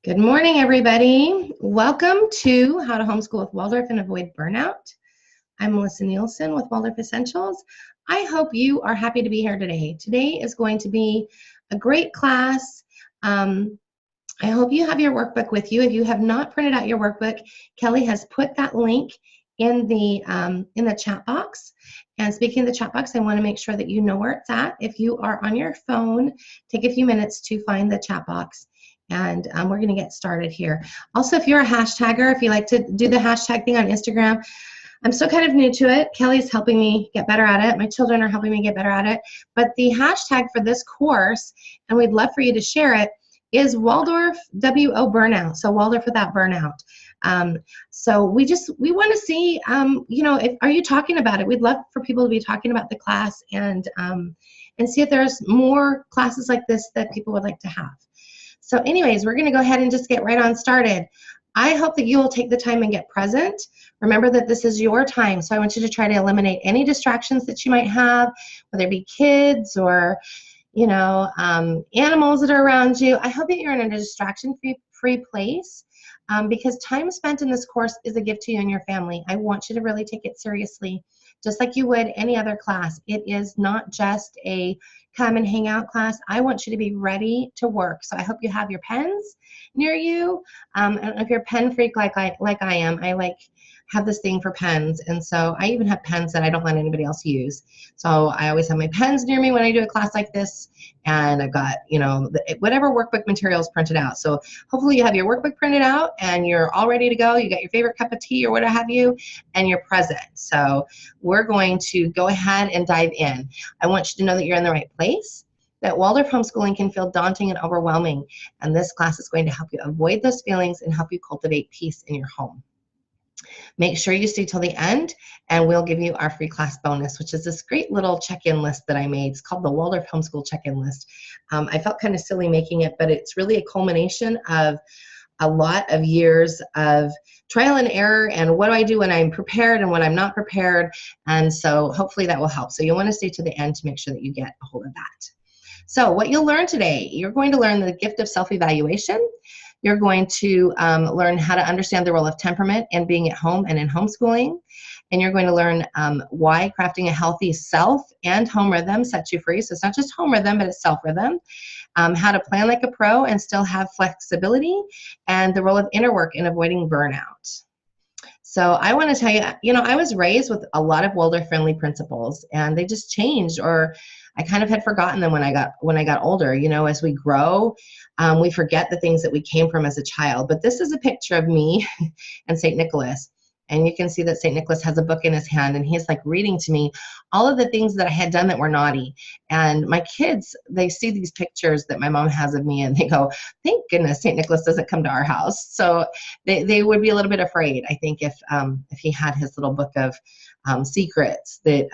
Good morning, everybody. Welcome to How to Homeschool with Waldorf and Avoid Burnout. I'm Melissa Nielsen with Waldorf Essentials. I hope you are happy to be here today. Today is going to be a great class. I hope you have your workbook with you. If you have not printed out your workbook, Kelly has put that link in the chat box. And speaking of the chat box, I want to make sure that you know where it's at. If you are on your phone, take a few minutes to find the chat box. And we're going to get started here. Also, if you're a hashtagger, if you like to do the hashtag thing on Instagram, I'm still kind of new to it. Kelly's helping me get better at it. My children are helping me get better at it. But the hashtag for this course, and we'd love for you to share it, is Waldorf WO Burnout. So Waldorf without burnout. So we want to see, are you talking about it? We'd love for people to be talking about the class and see if there's more classes like this that people would like to have. So anyways, we're going to go ahead and just get right on started. I hope that you will take the time and get present. Remember that this is your time, so I want you to try to eliminate any distractions that you might have, whether it be kids or, animals that are around you. I hope that you're in a distraction-free place because time spent in this course is a gift to you and your family. I want you to really take it seriously, just like you would any other class. It is not just a come and hang out class. I want you to be ready to work. So I hope you have your pens near you. I don't know if you're a pen freak like I am. I have this thing for pens. And so I even have pens that I don't let anybody else use. So I always have my pens near me when I do a class like this. And I've got, whatever workbook materials printed out. So hopefully you have your workbook printed out and you're all ready to go. You got your favorite cup of tea or what have you, and you're present. So we're going to go ahead and dive in. I want you to know that you're in the right place, that Waldorf homeschooling can feel daunting and overwhelming. And this class is going to help you avoid those feelings and help you cultivate peace in your home. Make sure you stay till the end, and we'll give you our free class bonus, which is this great little check-in list that I made. It's called the Waldorf Homeschool Check-in List. I felt kind of silly making it, but it's really a culmination of a lot of years of trial and error and what do I do when I'm prepared and when I'm not prepared. And so hopefully that will help. So you'll want to stay to the end to make sure that you get a hold of that. So what you'll learn today, you're going to learn the gift of self-evaluation. You're going to learn how to understand the role of temperament and being at home and in homeschooling. And you're going to learn why crafting a healthy self and home rhythm sets you free. So it's not just home rhythm, but it's self rhythm. How to plan like a pro and still have flexibility, and the role of inner work in avoiding burnout. So I want to tell you, I was raised with a lot of Waldorf-friendly principles, and they just changed, or I kind of had forgotten them when I got older. As we grow, we forget the things that we came from as a child. But this is a picture of me and St. Nicholas. And you can see that St. Nicholas has a book in his hand, and he's like reading to me all of the things that I had done that were naughty. And my kids, they see these pictures that my mom has of me, and they go, thank goodness St. Nicholas doesn't come to our house. So they would be a little bit afraid, I think, if he had his little book of secrets that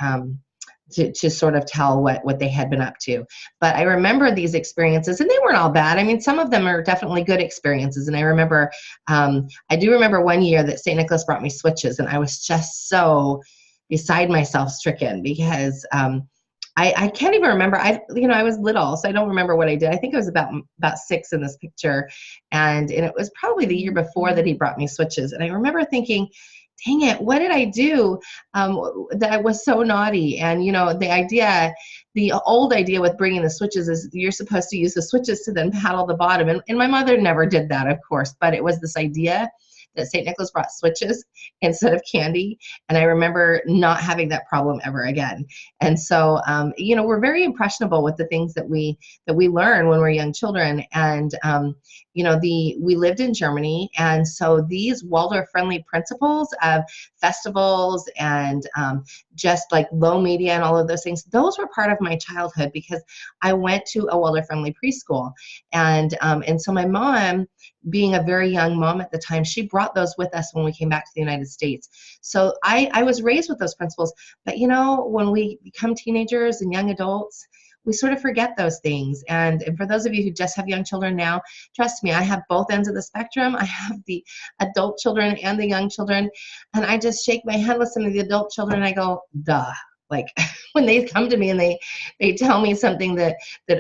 to sort of tell what they had been up to. But I remember these experiences, and they weren't all bad. I mean, some of them are definitely good experiences. And I remember, I do remember one year that St. Nicholas brought me switches, and I was just so beside myself stricken because I can't even remember. I was little, so I don't remember what I did. I think I was about 6 in this picture, and it was probably the year before that he brought me switches. And I remember thinking, dang it, what did I do that I was so naughty? And, the old idea with bringing the switches is you're supposed to use the switches to then paddle the bottom. And my mother never did that, of course, but it was this idea that St. Nicholas brought switches instead of candy. And I remember not having that problem ever again. And so, we're very impressionable with the things that we learn when we're young children. And, we lived in Germany. And so these Waldorf-friendly principles of festivals and just like low media and all of those things, those were part of my childhood because I went to a Waldorf-friendly preschool. And so my mom, being a very young mom at the time, she brought those with us when we came back to the United States. So I was raised with those principles. But, when we become teenagers and young adults, we sort of forget those things. And for those of you who just have young children now, trust me, I have both ends of the spectrum. I have the adult children and the young children. And I just shake my head listening to the adult children and I go, duh. Like when they come to me and they tell me something that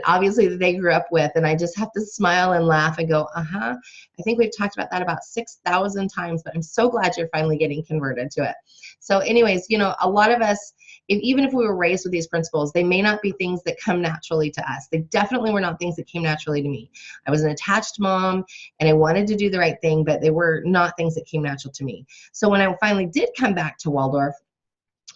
obviously that they grew up with, and I just have to smile and laugh and go, I think we've talked about that about 6,000 times, but I'm so glad you're finally getting converted to it. So anyways, you know, a lot of us, even if we were raised with these principles, they may not be things that come naturally to us. They definitely were not things that came naturally to me. I was an attached mom and I wanted to do the right thing, but they were not things that came natural to me. So when I finally did come back to Waldorf,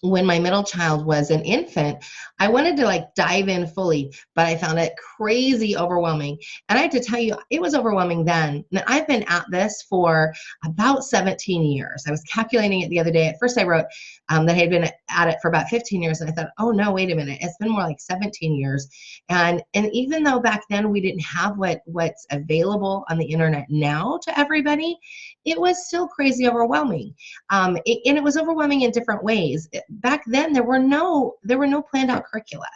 when my middle child was an infant, I wanted to like dive in fully, but I found it crazy overwhelming. And I have to tell you, it was overwhelming then. And I've been at this for about 17 years. I was calculating it the other day. At first I wrote that I had been at it for about 15 years. And I thought, oh no, wait a minute. It's been more like 17 years. And even though back then we didn't have what's available on the internet now to everybody, it was still crazy overwhelming. And it was overwhelming in different ways. Back then there were no planned out curricula.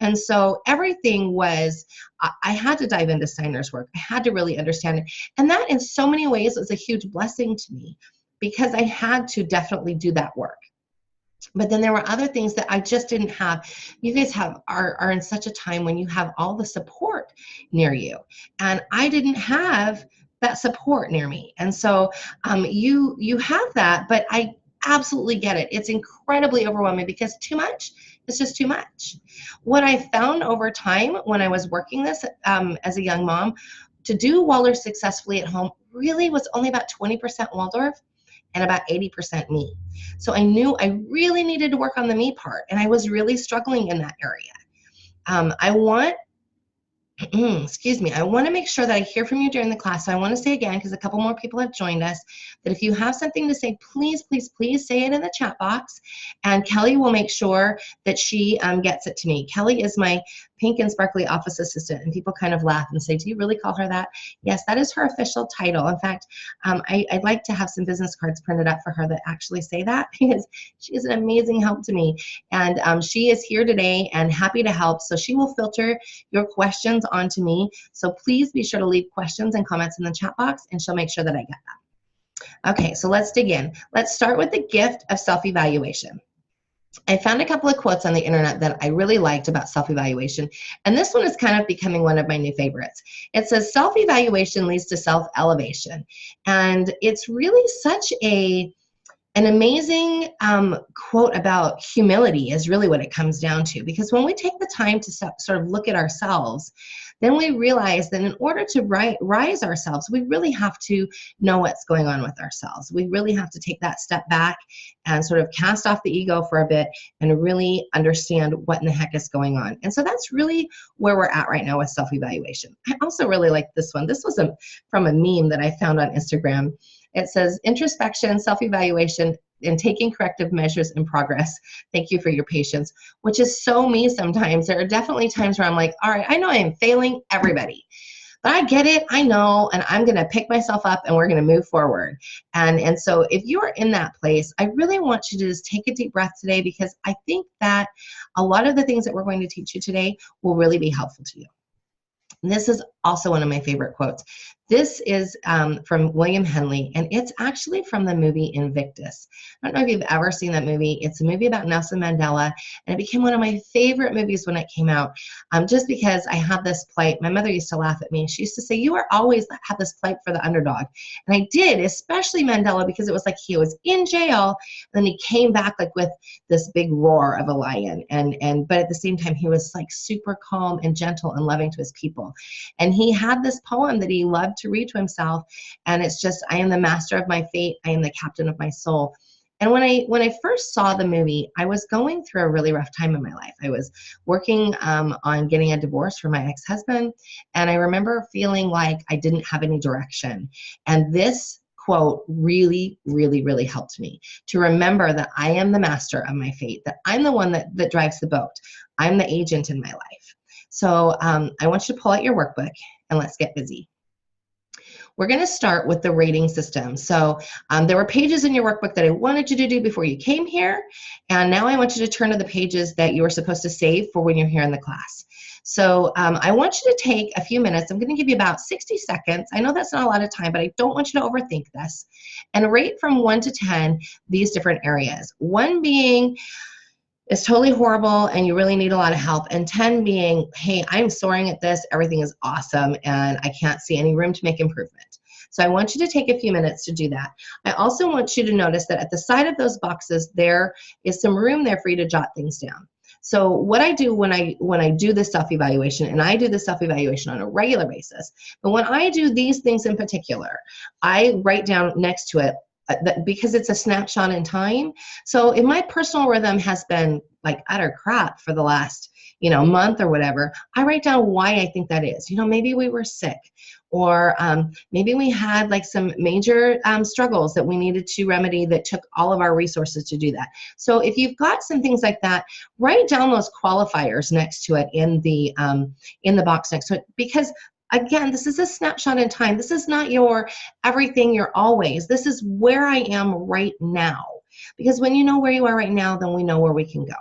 And so everything was, I had to dive into Steiner's work. I had to really understand it. And that in so many ways was a huge blessing to me because I had to definitely do that work. But then there were other things that I just didn't have. You guys are in such a time when you have all the support near you. And I didn't have that support near me. And so you have that, but I absolutely get it. It's incredibly overwhelming because too much is just too much. What I found over time when I was working this as a young mom, to do Waldorf successfully at home really was only about 20% Waldorf and about 80% me. So I knew I really needed to work on the me part, and I was really struggling in that area. I want to make sure that I hear from you during the class. So I want to say again, because a couple more people have joined us, that if you have something to say, please, please, please say it in the chat box. And Kelly will make sure that she gets it to me. Kelly is my pink and sparkly office assistant. And people kind of laugh and say, do you really call her that? Yes, that is her official title. In fact, I'd like to have some business cards printed up for her that actually say that, because she is an amazing help to me. And she is here today and happy to help. So she will filter your questions onto me. So please be sure to leave questions and comments in the chat box, and she'll make sure that I get them. Okay, so let's dig in. Let's start with the gift of self-evaluation. I found a couple of quotes on the internet that I really liked about self-evaluation, and this one is kind of becoming one of my new favorites. It says, self-evaluation leads to self-elevation, and it's really such an amazing quote about humility is really what it comes down to, because when we take the time to sort of look at ourselves, then we realize that in order to rise ourselves, we really have to know what's going on with ourselves. We really have to take that step back and sort of cast off the ego for a bit and really understand what in the heck is going on. And so that's really where we're at right now with self-evaluation. I also really like this one. This was from a meme that I found on Instagram. It says, introspection, self-evaluation, and taking corrective measures in progress. Thank you for your patience, which is so me sometimes. There are definitely times where I'm like, all right, I know I am failing everybody, but I get it, I know, and I'm gonna pick myself up and we're gonna move forward. And so if you are in that place, I really want you to just take a deep breath today, because I think that a lot of the things that we're going to teach you today will really be helpful to you. And this is also one of my favorite quotes. This is from William Henley, and it's actually from the movie Invictus. I don't know if you've ever seen that movie. It's a movie about Nelson Mandela, and it became one of my favorite movies when it came out, just because I had this plight. My mother used to laugh at me. She used to say, you are always have this plight for the underdog. And I did, especially Mandela, because it was like he was in jail, and then he came back like with this big roar of a lion. But at the same time, he was like super calm and gentle and loving to his people. And he had this poem that he loved to read to himself, and it's just, I am the master of my fate, I am the captain of my soul. And when I first saw the movie, I was going through a really rough time in my life. I was working on getting a divorce from my ex-husband, and I remember feeling like I didn't have any direction. And this quote really, really, really helped me to remember that I am the master of my fate, that I'm the one that drives the boat. I'm the agent in my life. So I want you to pull out your workbook and let's get busy. We're going to start with the rating system. So there were pages in your workbook that I wanted you to do before you came here, and now I want you to turn to the pages that you were supposed to save for when you're here in the class. So I want you to take a few minutes. I'm going to give you about 60 seconds. I know that's not a lot of time, but I don't want you to overthink this. And rate from 1 to 10 these different areas. 1 being, is totally horrible and you really need a lot of help, and 10 being, hey, I'm soaring at this, everything is awesome, and I can't see any room to make improvement. So I want you to take a few minutes to do that. I also want you to notice that at the side of those boxes, there is some room there for you to jot things down. So what I do when I do this self-evaluation, and I do the self-evaluation on a regular basis, but when I do these things in particular, I write down next to it, because it's a snapshot in time. So if my personal rhythm has been like utter crap for the last, month or whatever, I write down why I think that is. Maybe we were sick, or maybe we had like some major struggles that we needed to remedy that took all of our resources to do that. So if you've got some things like that, write down those qualifiers next to it in the box next to it, because again, this is a snapshot in time. This is not your everything, your always. This is where I am right now. Because when you know where you are right now, then we know where we can go.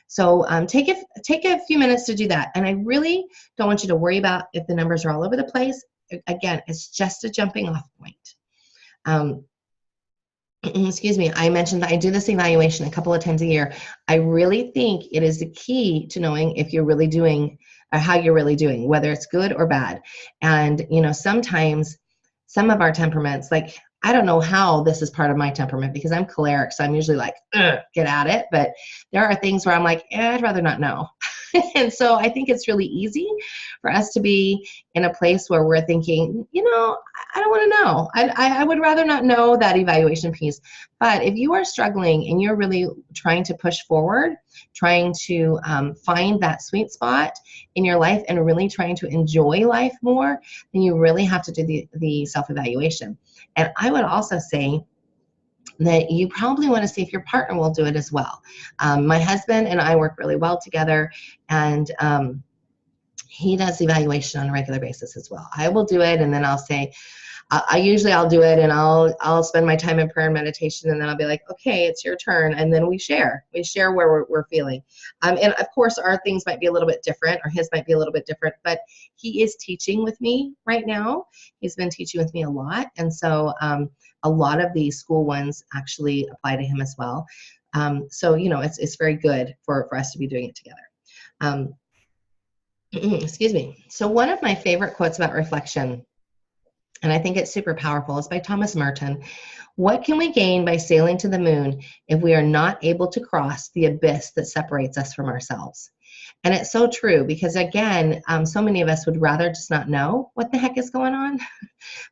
So take a few minutes to do that. And I really don't want you to worry about if the numbers are all over the place. Again, it's just a jumping off point. Excuse me, I mentioned that I do this evaluation a couple of times a year. I really think it is the key to knowing if you're really doing, or how you're really doing, whether it's good or bad. And, sometimes some of our temperaments, like, I don't know how this is part of my temperament, because I'm choleric, so I'm usually like, get at it. But there are things where I'm like, I'd rather not know. And so I think it's really easy for us to be in a place where we're thinking, I don't want to know. I would rather not know that evaluation piece. But if you are struggling and you're really trying to push forward, trying to find that sweet spot in your life and really trying to enjoy life more, then you really have to do the self-evaluation. And I would also say that you probably want to see if your partner will do it as well. My husband and I work really well together, and he does evaluation on a regular basis as well. I will do it, and then I'll say, I'll do it, and I'll spend my time in prayer and meditation, and then I'll be like, okay, it's your turn, and then we share where we're feeling. And of course, our things might be a little bit different, or his might be a little bit different, but he is teaching with me right now. He's been teaching with me a lot, and so a lot of the school ones actually apply to him as well. So it's very good for us to be doing it together. Excuse me. So one of my favorite quotes about reflection, and I think it's super powerful, is by Thomas Merton. What can we gain by sailing to the moon if we are not able to cross the abyss that separates us from ourselves? And it's so true, because again, so many of us would rather just not know what the heck is going on.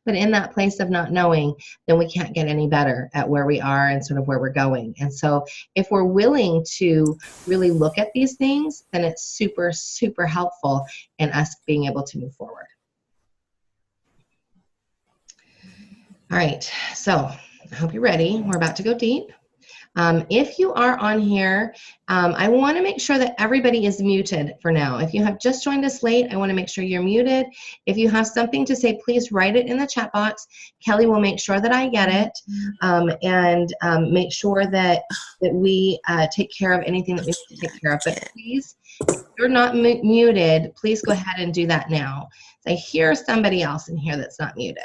But in that place of not knowing, then we can't get any better at where we are and sort of where we're going. And so if we're willing to really look at these things, then it's super, super helpful in us being able to move forward. All right, so I hope you're ready. We're about to go deep. If you are on here, I want to make sure that everybody is muted for now. If you have just joined us late, I want to make sure you're muted. If you have something to say, please write it in the chat box. Kelly will make sure that I get it, and make sure that we take care of anything that we need to take care of. But please, if you're not muted, please go ahead and do that now. I hear somebody else in here that's not muted.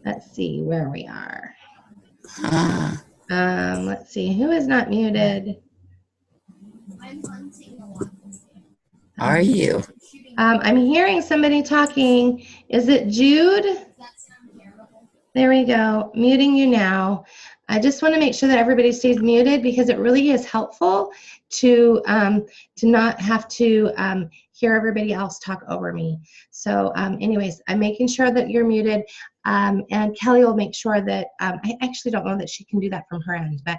Let's see where we are. Let's see, who is not muted? Are you? I'm hearing somebody talking. Is it Jude? There we go. Muting you now. I just want to make sure that everybody stays muted, because it really is helpful to not have to hear everybody else talk over me. So anyways, I'm making sure that you're muted, and Kelly will make sure that, I actually don't know that she can do that from her end, but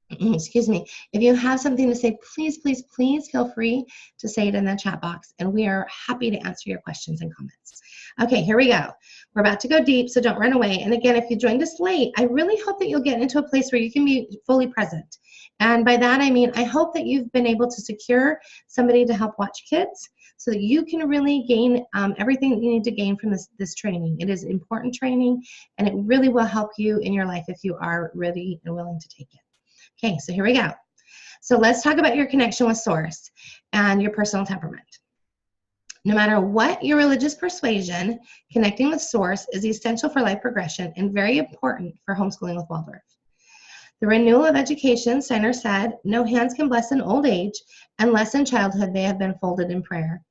excuse me, if you have something to say, please, please, please feel free to say it in the chat box, and we are happy to answer your questions and comments. Okay, here we go. We're about to go deep, so don't run away. And again, if you joined us late, I really hope that you'll get into a place where you can be fully present. And by that, I mean, I hope that you've been able to secure somebody to help watch kids, so that you can really gain everything that you need to gain from this training. It is important training, and it really will help you in your life if you are ready and willing to take it. Okay, so here we go. So let's talk about your connection with Source and your personal temperament. No matter what your religious persuasion, connecting with Source is essential for life progression and very important for homeschooling with Waldorf. The renewal of education, Steiner said, no hands can bless in old age, unless in childhood they have been folded in prayer.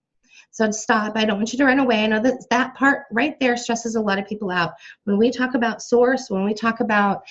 So stop. I don't want you to run away. I know that that part right there stresses a lot of people out. When we talk about source, when we talk about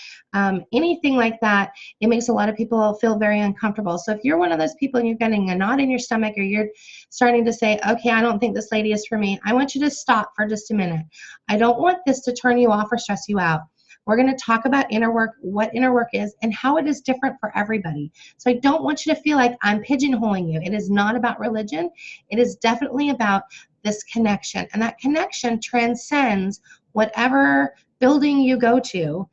anything like that, it makes a lot of people feel very uncomfortable. So if you're one of those people and you're getting a knot in your stomach, or you're starting to say, okay, I don't think this lady is for me, I want you to stop for just a minute. I don't want this to turn you off or stress you out. We're going to talk about inner work, what inner work is, and how it is different for everybody. So I don't want you to feel like I'm pigeonholing you. It is not about religion. It is definitely about this connection. And that connection transcends whatever building you go to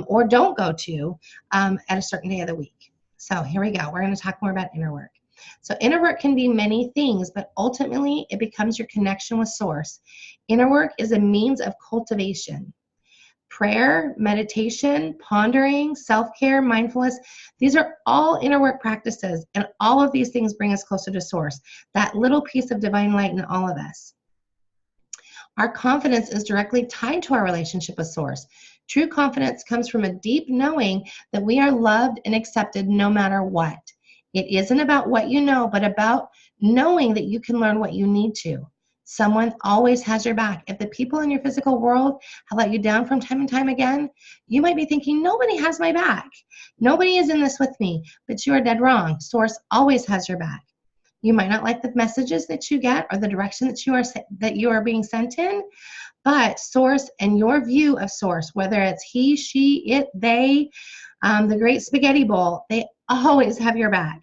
or don't go to at a certain day of the week. So here we go. We're going to talk more about inner work. So inner work can be many things, but ultimately it becomes your connection with source. Inner work is a means of cultivation. Prayer, meditation, pondering, self-care, mindfulness, these are all inner work practices, and all of these things bring us closer to source, that little piece of divine light in all of us. Our confidence is directly tied to our relationship with source. True confidence comes from a deep knowing that we are loved and accepted no matter what. It isn't about what you know, but about knowing that you can learn what you need to. Someone always has your back. If the people in your physical world have let you down from time and time again, you might be thinking, nobody has my back. Nobody is in this with me, but you are dead wrong. Source always has your back. You might not like the messages that you get or the direction that you are being sent in, but source and your view of source, whether it's he, she, it, they, the great spaghetti bowl, they always have your back.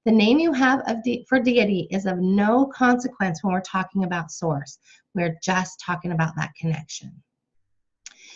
The name you have for deity is of no consequence when we're talking about source. We're just talking about that connection.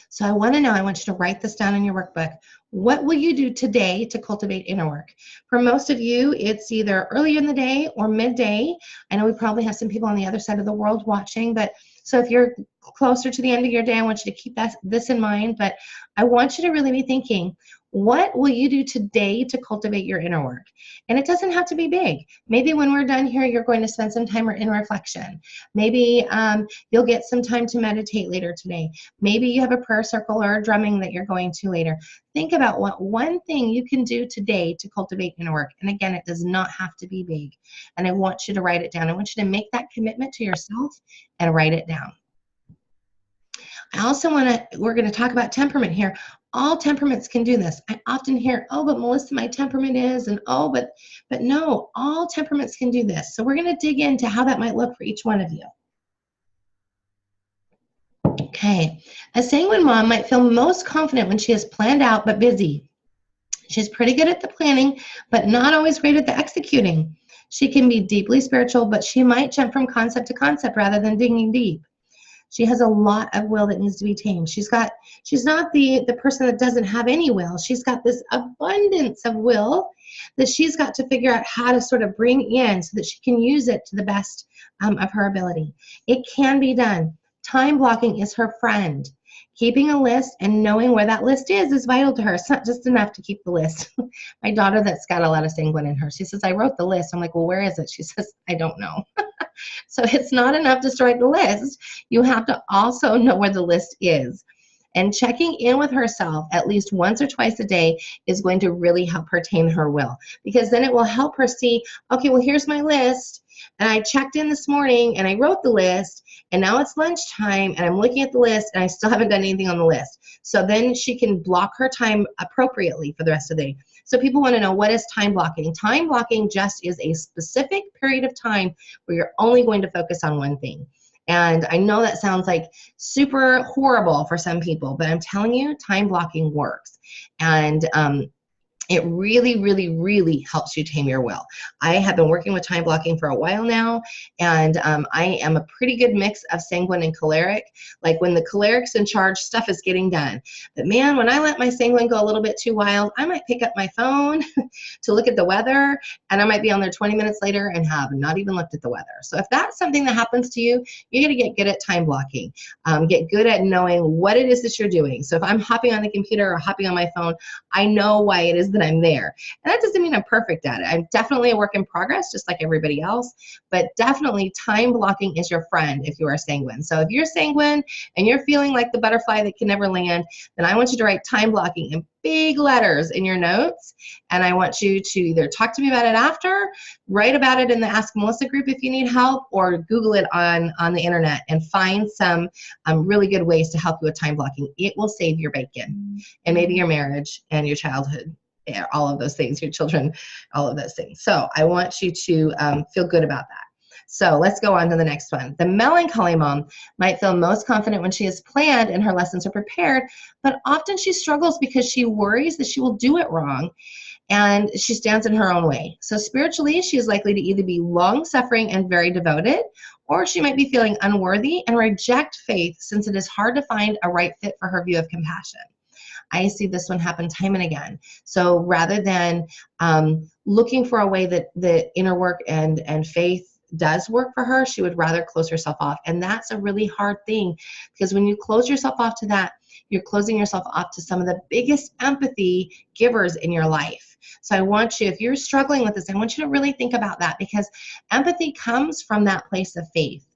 So I want you to write this down in your workbook. What will you do today to cultivate inner work? For most of you, it's either early in the day or midday. I know we probably have some people on the other side of the world watching, but so if you're closer to the end of your day, I want you to keep this in mind, but I want you to really be thinking, what will you do today to cultivate your inner work? And it doesn't have to be big. Maybe when we're done here, you're going to spend some time in reflection. Maybe you'll get some time to meditate later today. Maybe you have a prayer circle or a drumming that you're going to later. Think about what one thing you can do today to cultivate inner work. And again, it does not have to be big. And I want you to write it down. I want you to make that commitment to yourself and write it down. I also we're going to talk about temperament here. All temperaments can do this. I often hear, oh, but Melissa, my temperament is, and oh, but no, all temperaments can do this. So we're going to dig into how that might look for each one of you. Okay, a sanguine mom might feel most confident when she is planned out but busy. She's pretty good at the planning, but not always great at the executing. She can be deeply spiritual, but she might jump from concept to concept rather than digging deep. She has a lot of will that needs to be tamed. She's not the person that doesn't have any will. She's got this abundance of will that she's got to figure out how to sort of bring in so that she can use it to the best of her ability. It can be done. Time blocking is her friend. Keeping a list and knowing where that list is vital to her. It's not just enough to keep the list. My daughter that's got a lot of sanguine in her, she says, I wrote the list. I'm like, well, where is it? She says, I don't know. So it's not enough just to write the list. You have to also know where the list is. And checking in with herself at least once or twice a day is going to really help her tame her will. Because then it will help her see, okay, well, here's my list. And I checked in this morning and I wrote the list. And now it's lunchtime and I'm looking at the list and I still haven't done anything on the list. So then she can block her time appropriately for the rest of the day. So people want to know, what is time blocking? Time blocking just is a specific period of time where you're only going to focus on one thing. And I know that sounds like super horrible for some people, but I'm telling you, time blocking works. And it really, really, really helps you tame your will. I have been working with time blocking for a while now, and I am a pretty good mix of sanguine and choleric. Like when the choleric's in charge, stuff is getting done. But man, when I let my sanguine go a little bit too wild, I might pick up my phone to look at the weather, and I might be on there 20 minutes later and have not even looked at the weather. So if that's something that happens to you, you got to get good at time blocking. Get good at knowing what it is that you're doing. So if I'm hopping on the computer or hopping on my phone, I know why it is that but I'm there. And that doesn't mean I'm perfect at it. I'm definitely a work in progress, just like everybody else, but definitely time blocking is your friend if you are sanguine. So if you're sanguine and you're feeling like the butterfly that can never land, then I want you to write time blocking in big letters in your notes. And I want you to either talk to me about it after, write about it in the Ask Melissa group if you need help, or Google it on the internet and find some really good ways to help you with time blocking. It will save your bacon and maybe your marriage and your childhood, all of those things, your children, all of those things. So I want you to feel good about that. So let's go on to the next one. The melancholy mom might feel most confident when she is planned and her lessons are prepared, but often she struggles because she worries that she will do it wrong and she stands in her own way. So spiritually, she is likely to either be long-suffering and very devoted, or she might be feeling unworthy and reject faith since it is hard to find a right fit for her view of compassion. I see this one happen time and again. So rather than looking for a way that the inner work and faith does work for her, she would rather close herself off. And that's a really hard thing, because when you close yourself off to that, you're closing yourself off to some of the biggest empathy givers in your life. So I want you, if you're struggling with this, I want you to really think about that, because empathy comes from that place of faith.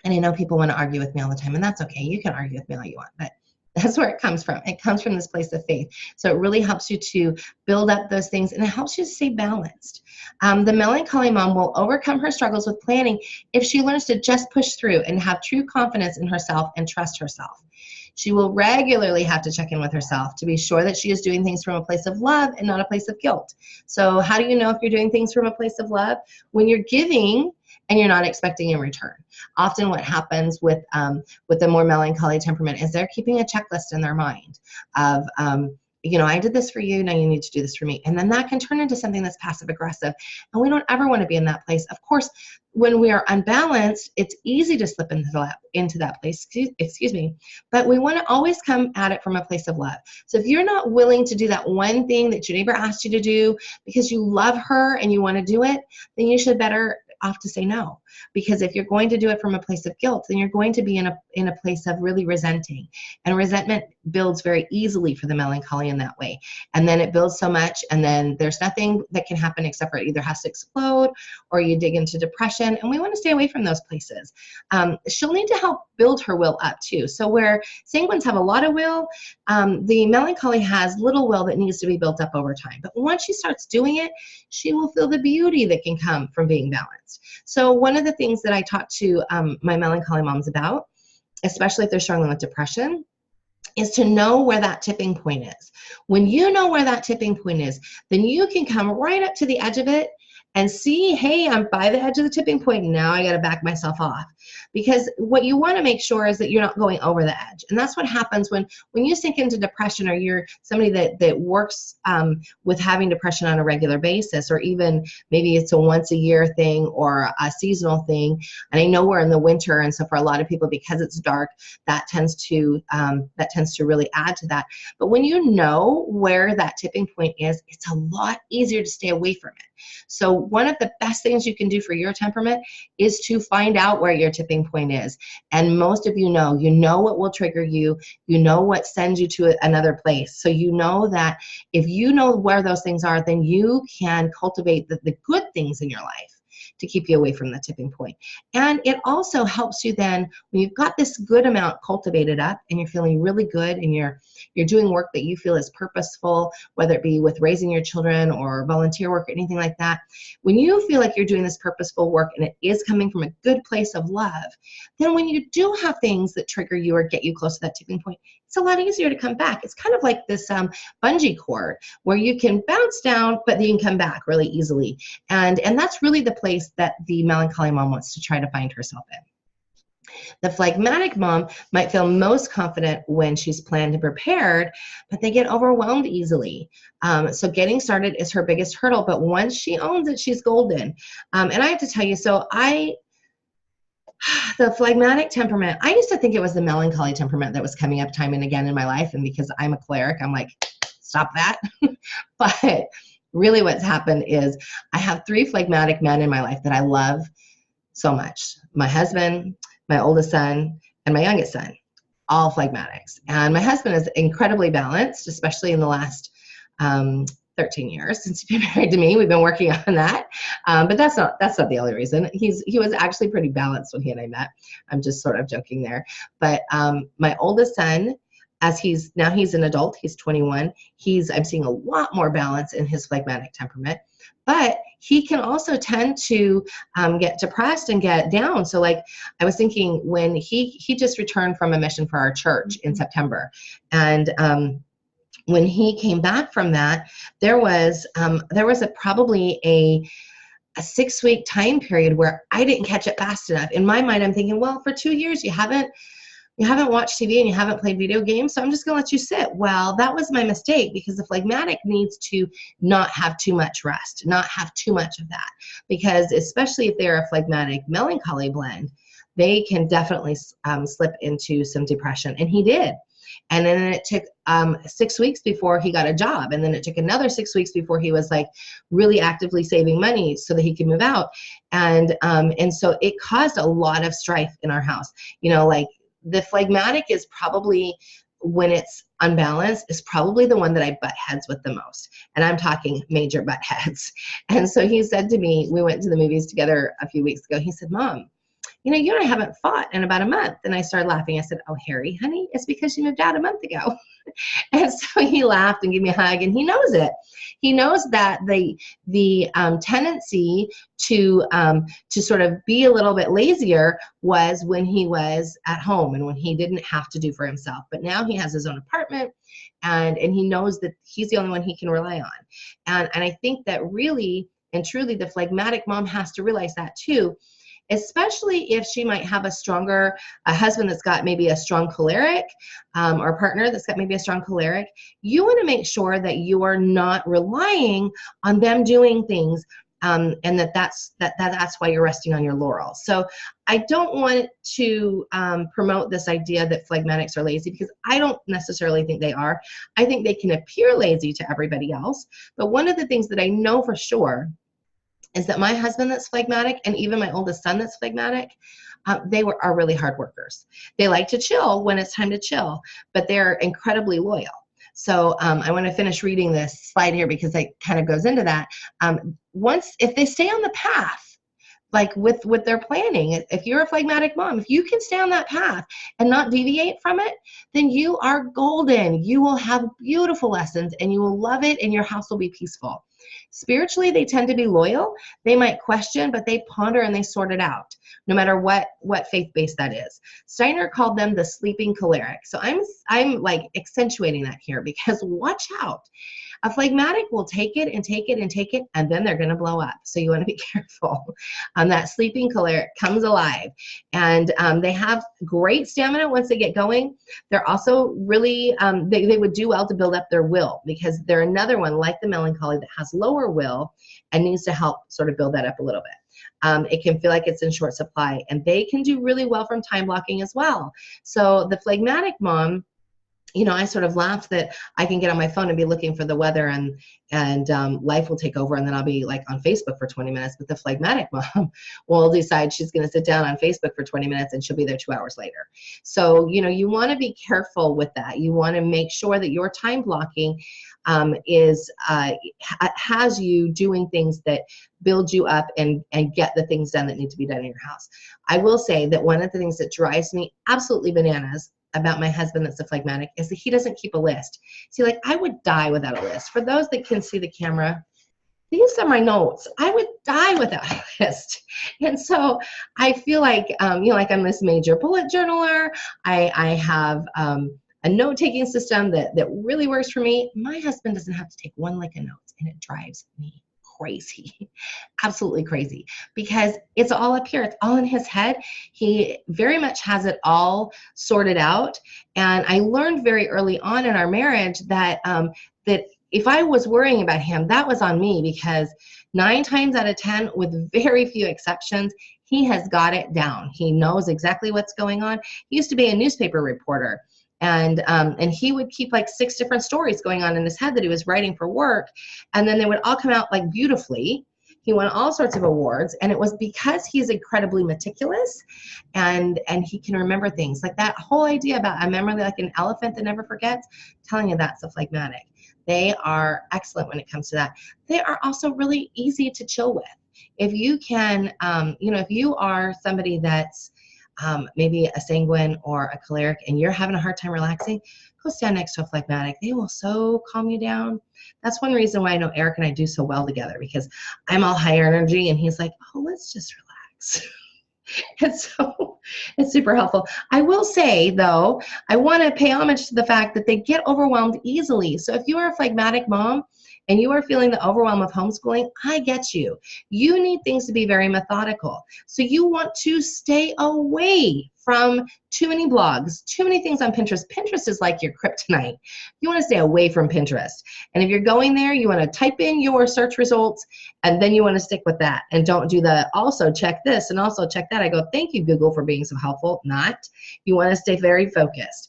And I know people want to argue with me all the time, and that's okay. You can argue with me all you want, but that's where it comes from. It comes from this place of faith. So it really helps you to build up those things, and it helps you to stay balanced. The melancholy mom will overcome her struggles with planning if she learns to just push through and have true confidence in herself and trust herself. She will regularly have to check in with herself to be sure that she is doing things from a place of love and not a place of guilt. So how do you know if you're doing things from a place of love? When you're giving and you're not expecting in return. Often what happens with the more melancholy temperament is they're keeping a checklist in their mind of, I did this for you, now you need to do this for me. And then that can turn into something that's passive aggressive. And we don't ever want to be in that place. Of course, when we are unbalanced, it's easy to slip into that place, excuse me, but we want to always come at it from a place of love. So if you're not willing to do that one thing that your neighbor asked you to do because you love her and you want to do it, then you should better off to say no. Because if you're going to do it from a place of guilt, then you're going to be in a place of really resenting. And resentment builds very easily for the melancholy in that way. And then it builds so much, and then there's nothing that can happen except for it either has to explode or you dig into depression. And we want to stay away from those places. She'll need to help build her will up too. So where sanguines have a lot of will, the melancholy has little will that needs to be built up over time. But once she starts doing it, she will feel the beauty that can come from being balanced. So one of the things that I talk to my melancholy moms about, especially if they're struggling with depression, is to know where that tipping point is. When you know where that tipping point is, then you can come right up to the edge of it and see, hey, I'm by the edge of the tipping point. Now I got to back myself off. Because what you want to make sure is that you're not going over the edge. And that's what happens when you sink into depression, or you're somebody that works with having depression on a regular basis, or even maybe it's a once a year thing or a seasonal thing. And I know we're in the winter, and so for a lot of people, because it's dark, that tends to really add to that. But when you know where that tipping point is, it's a lot easier to stay away from it. So one of the best things you can do for your temperament is to find out where your tipping point is. And most of you know what will trigger you. You know what sends you to another place. So you know that if you know where those things are, then you can cultivate the good things in your life to keep you away from the tipping point. And it also helps you then, when you've got this good amount cultivated up and you're feeling really good and you're doing work that you feel is purposeful, whether it be with raising your children or volunteer work or anything like that, when you feel like you're doing this purposeful work and it is coming from a good place of love, then when you do have things that trigger you or get you close to that tipping point, it's a lot easier to come back. It's kind of like this bungee cord where you can bounce down, but you can come back really easily. And that's really the place that the melancholy mom wants to try to find herself in. The phlegmatic mom might feel most confident when she's planned and prepared, but they get overwhelmed easily. So getting started is her biggest hurdle, but once she owns it, she's golden. And I have to tell you, the phlegmatic temperament, I used to think it was the melancholy temperament that was coming up time and again in my life. And because I'm a cleric, I'm like, stop that. But really what's happened is I have 3 phlegmatic men in my life that I love so much. My husband, my oldest son, and my youngest son, all phlegmatics. And my husband is incredibly balanced, especially in the last 13 years since he's been married to me. We've been working on that. But that's not the only reason. He was actually pretty balanced when he and I met. I'm just sort of joking there. But my oldest son, as he's an adult, he's 21. I'm seeing a lot more balance in his phlegmatic temperament, but he can also tend to get depressed and get down. So like I was thinking when he just returned from a mission for our church in September, and when he came back from that, there was probably a 6-week time period where I didn't catch it fast enough. In my mind, I'm thinking, well, for 2 years you haven't watched TV and you haven't played video games, so I'm just going to let you sit. Well, that was my mistake, because the phlegmatic needs to not have too much rest, not have too much of that, because especially if they're a phlegmatic melancholy blend, they can definitely slip into some depression, and he did. And then it took 6 weeks before he got a job. And then it took another 6 weeks before he was like really actively saving money so that he could move out. And so it caused a lot of strife in our house. You know, like the phlegmatic is probably, when it's unbalanced, is probably the one that I butt heads with the most. And I'm talking major butt heads. And so he said to me, we went to the movies together a few weeks ago. He said, Mom, you know, you and I haven't fought in about a month. And I started laughing. I said, oh, Harry, honey, it's because you moved out a month ago. And so he laughed and gave me a hug, and he knows it. He knows that the tendency to sort of be a little bit lazier was when he was at home and when he didn't have to do for himself. But now he has his own apartment, and he knows that he's the only one he can rely on. And I think that really and truly the phlegmatic mom has to realize that too, especially if she might have a husband that's got maybe a strong choleric, or a partner that's got maybe a strong choleric. You want to make sure that you are not relying on them doing things, and that's why you're resting on your laurels. So I don't want to promote this idea that phlegmatics are lazy, because I don't necessarily think they are. I think they can appear lazy to everybody else. But one of the things that I know for sure is that my husband that's phlegmatic, and even my oldest son that's phlegmatic, are really hard workers. They like to chill when it's time to chill, but they're incredibly loyal. So I want to finish reading this slide here because it kind of goes into that. If they stay on the path, like with their planning, if you're a phlegmatic mom, if you can stay on that path and not deviate from it, then you are golden. You will have beautiful lessons and you will love it, and your house will be peaceful. Spiritually, they tend to be loyal. They might question, but they ponder and they sort it out, no matter what faith base that is. Steiner called them the sleeping choleric. So I'm like accentuating that here, because watch out. A phlegmatic will take it and take it and take it, and then they're going to blow up. So you want to be careful. That sleeping choleric comes alive, and they have great stamina once they get going. They're also really, they would do well to build up their will, because they're another one like the melancholy that has lower will and needs to help sort of build that up a little bit. It can feel like it's in short supply, and they can do really well from time blocking as well. So the phlegmatic mom, you know, I sort of laugh that I can get on my phone and be looking for the weather, and life will take over, and then I'll be like on Facebook for 20 minutes. But the phlegmatic mom will decide she's going to sit down on Facebook for 20 minutes, and she'll be there 2 hours later. So, you know, you want to be careful with that. You want to make sure that your time blocking has you doing things that build you up and get the things done that need to be done in your house. I will say that one of the things that drives me absolutely bananas about my husband that's a phlegmatic is that he doesn't keep a list. See, like, I would die without a list. For those that can see the camera, these are my notes. I would die without a list. And so I feel like, you know, like I'm this major bullet journaler. I have a note-taking system that really works for me. My husband doesn't have to take one lick of notes, and it drives me crazy, absolutely crazy, because it's all up here. It's all in his head. He very much has it all sorted out. And I learned very early on in our marriage that that if I was worrying about him, that was on me, because 9 times out of 10, with very few exceptions, he has got it down. He knows exactly what's going on. He used to be a newspaper reporter. And he would keep like 6 different stories going on in his head that he was writing for work. And then they would all come out like beautifully. He won all sorts of awards. And it was because he's incredibly meticulous and he can remember things. Like that whole idea about a memory like an elephant that never forgets, I'm telling you, that's a phlegmatic. They are excellent when it comes to that. They are also really easy to chill with. If you can, if you are somebody that's maybe a sanguine or a choleric and you're having a hard time relaxing, go stand next to a phlegmatic. They will so calm you down. That's one reason why I know Eric and I do so well together, because I'm all higher energy and he's like, oh, let's just relax. And so it's super helpful. I will say, though, I want to pay homage to the fact that they get overwhelmed easily. So if you are a phlegmatic mom and you are feeling the overwhelm of homeschooling, I get you. You need things to be very methodical. So you want to stay away from too many blogs, too many things on Pinterest. Pinterest is like your kryptonite. You want to stay away from Pinterest. And if you're going there, you want to type in your search results, and then you want to stick with that. And don't do the also check this and also check that. I go, thank you, Google, for being so helpful. Not. You want to stay very focused.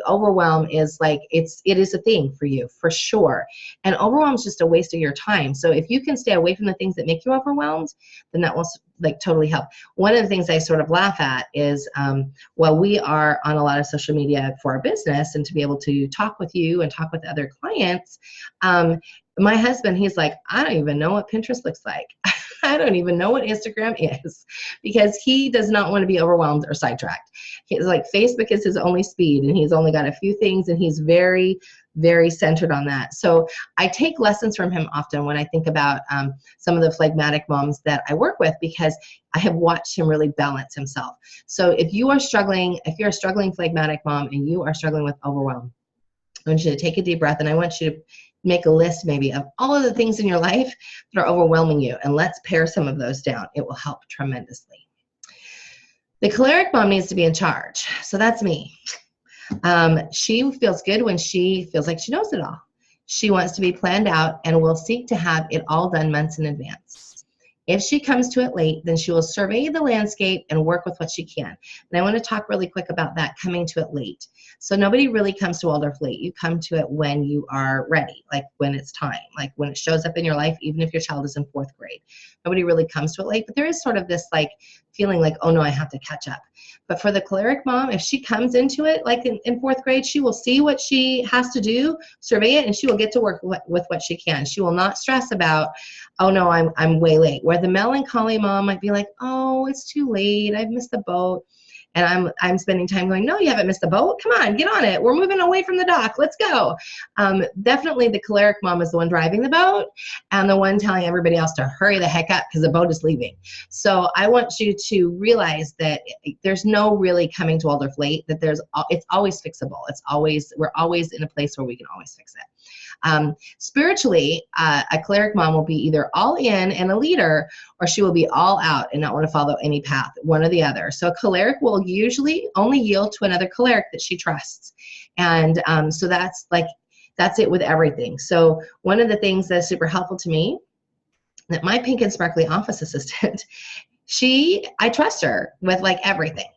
Overwhelm is like, it is a thing for you, for sure. And overwhelm is just a waste of your time. So if you can stay away from the things that make you overwhelmed, then that will like totally help. One of the things I sort of laugh at is, while we are on a lot of social media for our business and to be able to talk with you and talk with other clients, my husband, he's like, I don't even know what Pinterest looks like. I don't even know what Instagram is, because he does not want to be overwhelmed or sidetracked. He's like, Facebook is his only speed, and he's only got a few things, and he's very, very centered on that. So I take lessons from him often when I think about some of the phlegmatic moms that I work with, because I have watched him really balance himself. So if you are struggling, if you're a struggling phlegmatic mom and you are struggling with overwhelm, I want you to take a deep breath, and I want you to make a list maybe of all of the things in your life that are overwhelming you, and let's pare some of those down. It will help tremendously. The choleric mom needs to be in charge. So that's me. She feels good when she feels like she knows it all. She wants to be planned out and will seek to have it all done months in advance. If she comes to it late, then she will survey the landscape and work with what she can. And I want to talk really quick about that, coming to it late. So nobody really comes to Waldorf late. You come to it when you are ready, like when it's time, like when it shows up in your life, even if your child is in 4th grade. Nobody really comes to it late, but there is sort of this like feeling like, oh no, I have to catch up. But for the choleric mom, if she comes into it like in 4th grade, she will see what she has to do, survey it, and she will get to work with what she can. She will not stress about, oh no, I'm way late. Where the melancholy mom might be like, oh, it's too late, I've missed the boat. And I'm spending time going, no, you haven't missed the boat. Come on, get on it. We're moving away from the dock. Let's go. Definitely the choleric mom is the one driving the boat and the one telling everybody else to hurry the heck up because the boat is leaving. So I want you to realize that there's no really coming to Waldorf late, that it's always fixable. We're always in a place where we can always fix it. Spiritually, a choleric mom will be either all in and a leader, or she will be all out and not want to follow any path, one or the other. So a choleric will usually only yield to another choleric that she trusts. And so that's it with everything. So one of the things that's super helpful to me, that my pink and sparkly office assistant, I trust her with like everything.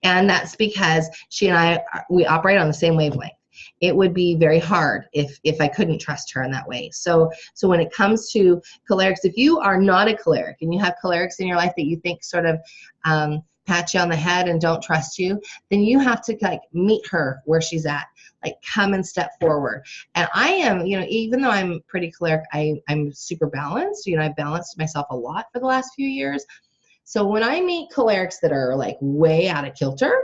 And that's because she and we operate on the same wavelength. It would be very hard if I couldn't trust her in that way. So when it comes to cholerics, if you are not a choleric and you have cholerics in your life that you think sort of pat you on the head and don't trust you, then you have to like meet her where she's at, like come and step forward. And I am, even though I'm pretty choleric, I'm super balanced. I've balanced myself a lot for the last few years. So when I meet cholerics that are like way out of kilter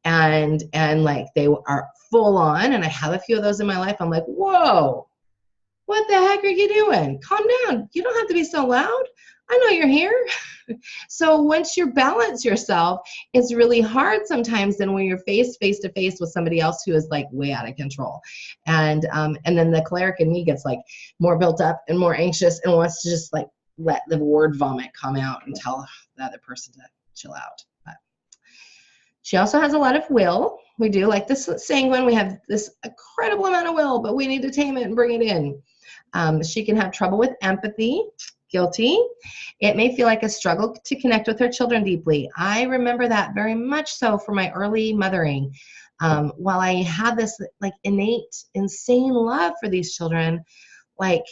and like they are full on, and I have a few of those in my life, I'm like, whoa, what the heck are you doing? Calm down. You don't have to be so loud. I know you're here. So once you balance yourself, it's really hard sometimes then when you're face to face with somebody else who is like way out of control. And then the choleric in me gets like more built up and more anxious and wants to just like let the word vomit come out and tell the other person to chill out. But she also has a lot of will. We do, like this sanguine, we have this incredible amount of will, but we need to tame it and bring it in. She can have trouble with empathy, guilty. It may feel like a struggle to connect with her children deeply. I remember that very much so for my early mothering. While I had this like innate, insane love for these children, like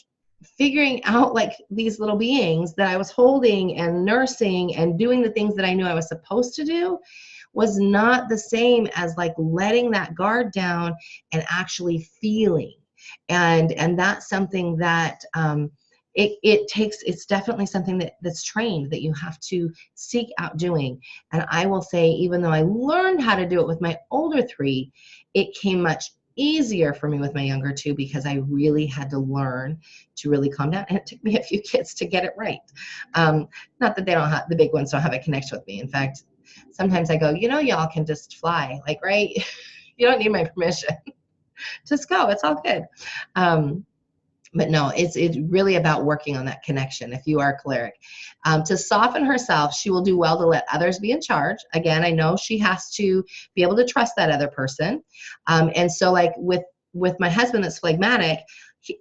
figuring out like these little beings that I was holding and nursing and doing the things that I knew I was supposed to do was not the same as like letting that guard down and actually feeling. And that's something that it's definitely something that's trained, that you have to seek out doing. And I will say, even though I learned how to do it with my older three, it came much easier for me with my younger two, because I really had to learn to really calm down. And it took me a few kids to get it right. Not that the big ones don't have a connection with me. In fact, sometimes I go, y'all can just fly, like, right? You don't need my permission. Just go. It's all good. But no, it's really about working on that connection. If you are choleric, to soften herself, she will do well to let others be in charge. Again, I know she has to be able to trust that other person. And so, like with my husband that's phlegmatic,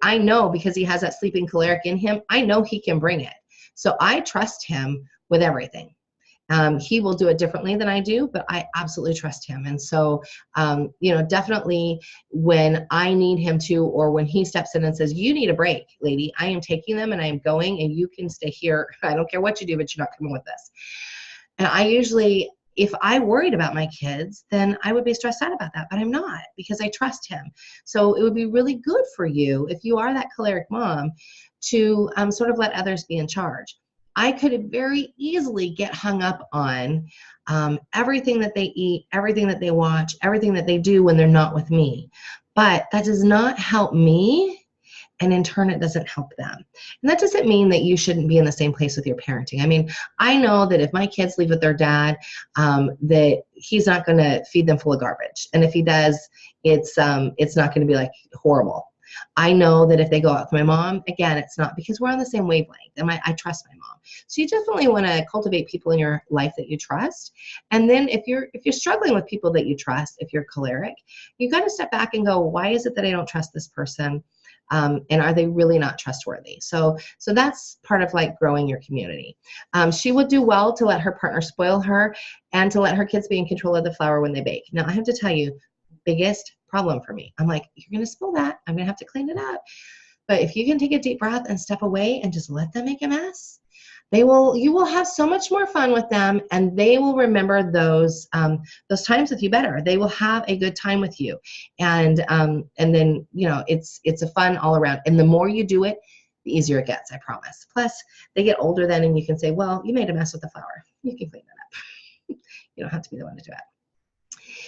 I know, because he has that sleeping choleric in him, I know he can bring it. So I trust him with everything. He will do it differently than I do, but I absolutely trust him. And so, definitely when I need him to, or when he steps in and says, you need a break, lady, I am taking them and I am going, and you can stay here. I don't care what you do, but you're not coming with us. And I usually, if I worried about my kids, then I would be stressed out about that, but I'm not, because I trust him. So it would be really good for you, if you are that choleric mom, to sort of let others be in charge. I could very easily get hung up on everything that they eat, everything that they watch, everything that they do when they're not with me. But that does not help me, and in turn, it doesn't help them. And that doesn't mean that you shouldn't be in the same place with your parenting. I mean, I know that if my kids leave with their dad, that he's not going to feed them full of garbage. And if he does, it's not going to be like horrible. I know that if they go out with my mom, again, it's not, because we're on the same wavelength, and I trust my mom. So you definitely want to cultivate people in your life that you trust. And then if you're struggling with people that you trust, if you're choleric, you got to step back and go, why is it that I don't trust this person? And are they really not trustworthy? So that's part of like growing your community. She would do well to let her partner spoil her, and to let her kids be in control of the flour when they bake. Now, I have to tell you, biggest problem for me. I'm like, you're going to spill that. I'm going to have to clean it up. But if you can take a deep breath and step away and just let them make a mess, you will have so much more fun with them, and they will remember those times with you better. They will have a good time with you. And then, it's a fun all around. And the more you do it, the easier it gets, I promise. Plus, they get older then, and you can say, well, you made a mess with the flour. You can clean that up. You don't have to be the one to do it.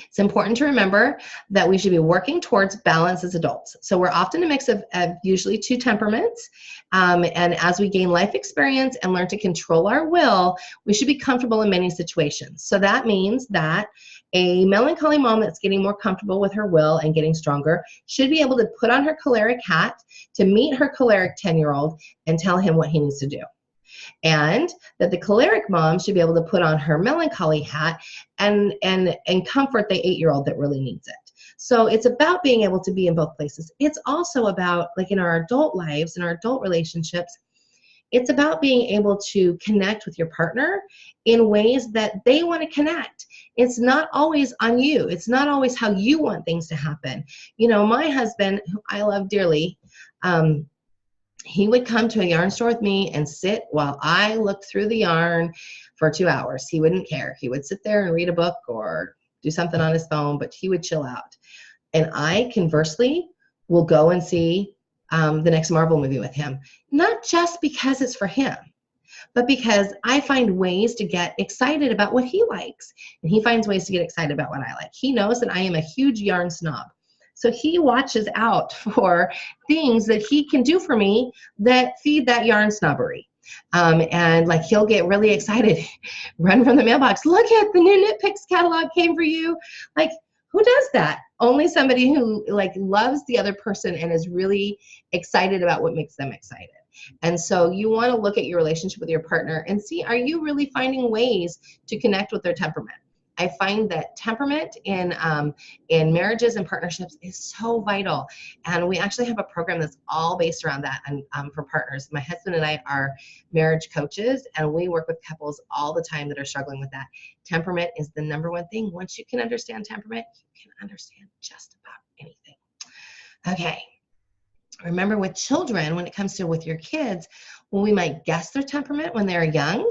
It's important to remember that we should be working towards balance as adults. So we're often a mix of usually two temperaments. And as we gain life experience and learn to control our will, we should be comfortable in many situations. So that means that a melancholy mom that's getting more comfortable with her will and getting stronger should be able to put on her choleric hat to meet her choleric 10-year-old and tell him what he needs to do. And that the choleric mom should be able to put on her melancholy hat and comfort the 8-year-old that really needs it. So it's about being able to be in both places. It's also about, like in our adult lives, in our adult relationships, it's about being able to connect with your partner in ways that they want to connect. It's not always on you. It's not always how you want things to happen. My husband, who I love dearly, he would come to a yarn store with me and sit while I looked through the yarn for 2 hours. He wouldn't care. He would sit there and read a book or do something on his phone, but he would chill out. And I, conversely, will go and see the next Marvel movie with him. Not just because it's for him, but because I find ways to get excited about what he likes. And he finds ways to get excited about what I like. He knows that I am a huge yarn snob. So he watches out for things that he can do for me that feed that yarn snobbery. And like, he'll get really excited, run from the mailbox, look at the new Knit Picks catalog came for you. Like, who does that? Only somebody who like loves the other person and is really excited about what makes them excited. And so you want to look at your relationship with your partner and see, are you really finding ways to connect with their temperament? I find that temperament in marriages and partnerships is so vital. And we actually have a program that's all based around that and for partners. My husband and I are marriage coaches, and we work with couples all the time that are struggling with that. Temperament is the number one thing. Once you can understand temperament, you can understand just about anything. Okay. Remember, with children, when it comes to with your kids, when we might guess their temperament when they're young,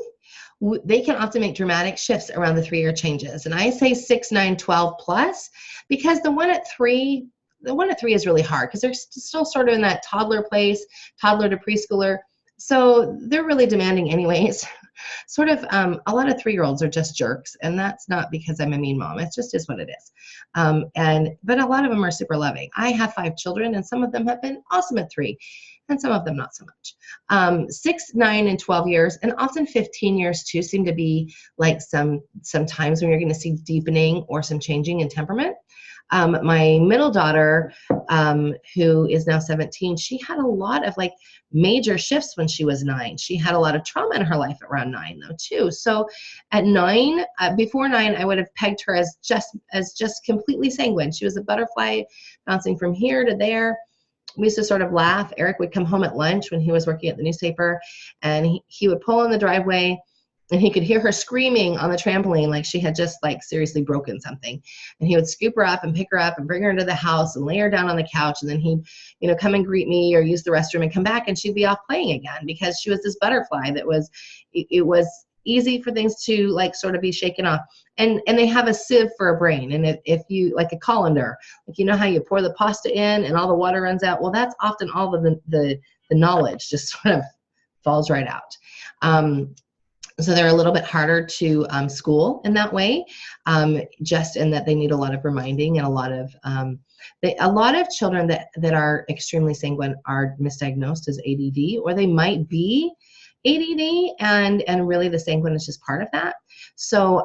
they can often make dramatic shifts around the 3-year changes. And I say 6, 9, 12 plus, because the one at 3, the 1 to 3 is really hard because they're still sort of in that toddler place, toddler to preschooler. So they're really demanding anyways. Sort of, a lot of 3-year-olds are just jerks, and that's not because I'm a mean mom. It just is what it is. But a lot of them are super loving. I have 5 children, and some of them have been awesome at 3, and some of them not so much. 6, 9, and 12 years, and often 15 years too, seem to be like some times when you're going to see deepening or some changing in temperament. My middle daughter, who is now 17, she had a lot of like major shifts when she was 9. She had a lot of trauma in her life around 9 though too. So at 9, before 9, I would have pegged her as just completely sanguine. She was a butterfly bouncing from here to there. We used to sort of laugh. Eric would come home at lunch when he was working at the newspaper, and he would pull in the driveway, and he could hear her screaming on the trampoline like she had just like seriously broken something. And he would scoop her up and pick her up and bring her into the house and lay her down on the couch. And then he'd, come and greet me or use the restroom and come back, and she'd be off playing again because she was this butterfly that was, it was easy for things to like sort of be shaken off. And they have a sieve for a brain. And if you, like a colander, like, how you pour the pasta in and all the water runs out. Well, that's often all of the knowledge just sort of falls right out. So they're a little bit harder to school in that way, just in that they need a lot of reminding, and a lot of children that are extremely sanguine are misdiagnosed as ADD, or they might be ADD, and really the sanguine is just part of that. So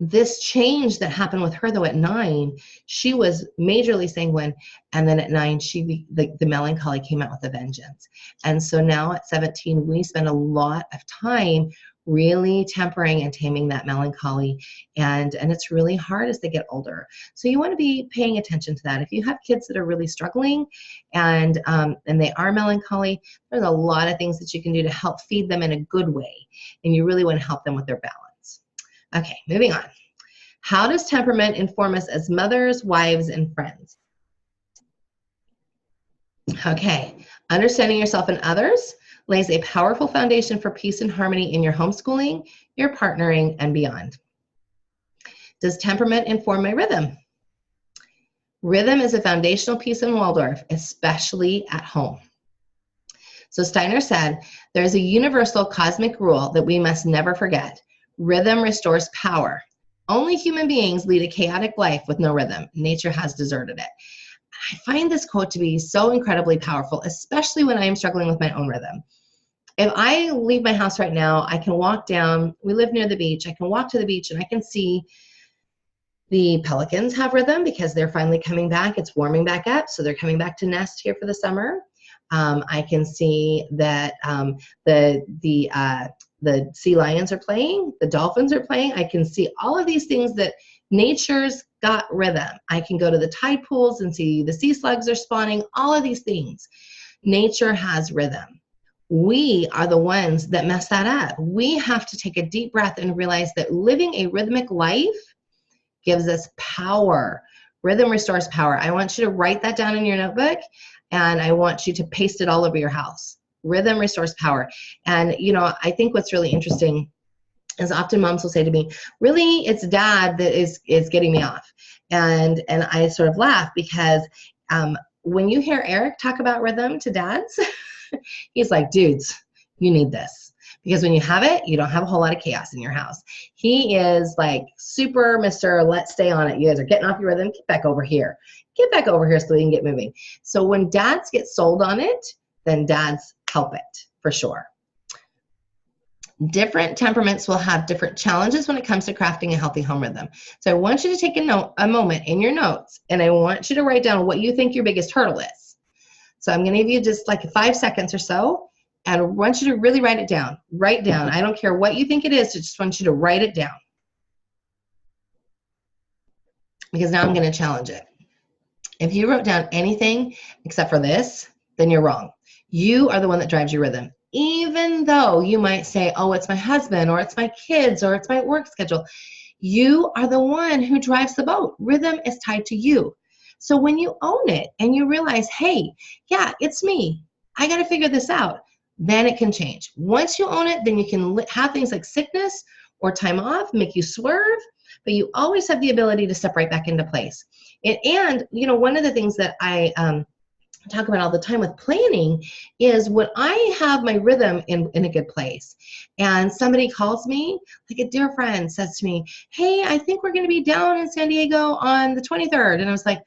this change that happened with her though at 9, she was majorly sanguine, and then at 9 the melancholy came out with a vengeance. And so now at 17 we spend a lot of time really tempering and taming that melancholy, and it's really hard as they get older. So you want to be paying attention to that. If you have kids that are really struggling and they are melancholy, there's a lot of things that you can do to help feed them in a good way, and you really want to help them with their balance. Okay, moving on. How does temperament inform us as mothers, wives, and friends? Okay, understanding yourself and others lays a powerful foundation for peace and harmony in your homeschooling, your partnering, and beyond. Does temperament inform my rhythm? Rhythm is a foundational piece in Waldorf, especially at home. So Steiner said, there is a universal cosmic rule that we must never forget. Rhythm restores power. Only human beings lead a chaotic life with no rhythm. Nature has deserted it. I find this quote to be so incredibly powerful, especially when I am struggling with my own rhythm. If I leave my house right now, I can walk down, we live near the beach, I can walk to the beach and I can see the pelicans have rhythm because they're finally coming back. It's warming back up, so they're coming back to nest here for the summer. I can see that the sea lions are playing, the dolphins are playing. I can see all of these things that nature's got rhythm. I can go to the tide pools and see the sea slugs are spawning, all of these things. Nature has rhythm. We are the ones that mess that up. We have to take a deep breath and realize that living a rhythmic life gives us power. Rhythm restores power. I want you to write that down in your notebook, and I want you to paste it all over your house. Rhythm restores power. And, I think what's really interesting is often moms will say to me, really, it's dad that is getting me off. And I sort of laugh because when you hear Eric talk about rhythm to dads, he's like, dudes, you need this. Because when you have it, you don't have a whole lot of chaos in your house. He is like super Mr. Let's stay on it. You guys are getting off your rhythm. Get back over here. Get back over here so we can get moving. So when dads get sold on it, then dads help it for sure. Different temperaments will have different challenges when it comes to crafting a healthy home rhythm. So I want you to take a moment in your notes, and I want you to write down what you think your biggest hurdle is. So I'm going to give you just like 5 seconds or so, and I want you to really write it down. Write down. I don't care what you think it is. I just want you to write it down. Because now I'm going to challenge it. If you wrote down anything except for this, then you're wrong. You are the one that drives your rhythm. Even though you might say, oh, it's my husband, or it's my kids, or it's my work schedule, you are the one who drives the boat. Rhythm is tied to you. So when you own it and you realize, hey, yeah, it's me, I got to figure this out, then it can change. Once you own it, then you can have things like sickness or time off, make you swerve, but you always have the ability to step right back into place. And one of the things that I talk about all the time with planning is when I have my rhythm in a good place and somebody calls me, like a dear friend says to me, hey, I think we're going to be down in San Diego on the 23rd. And I was like,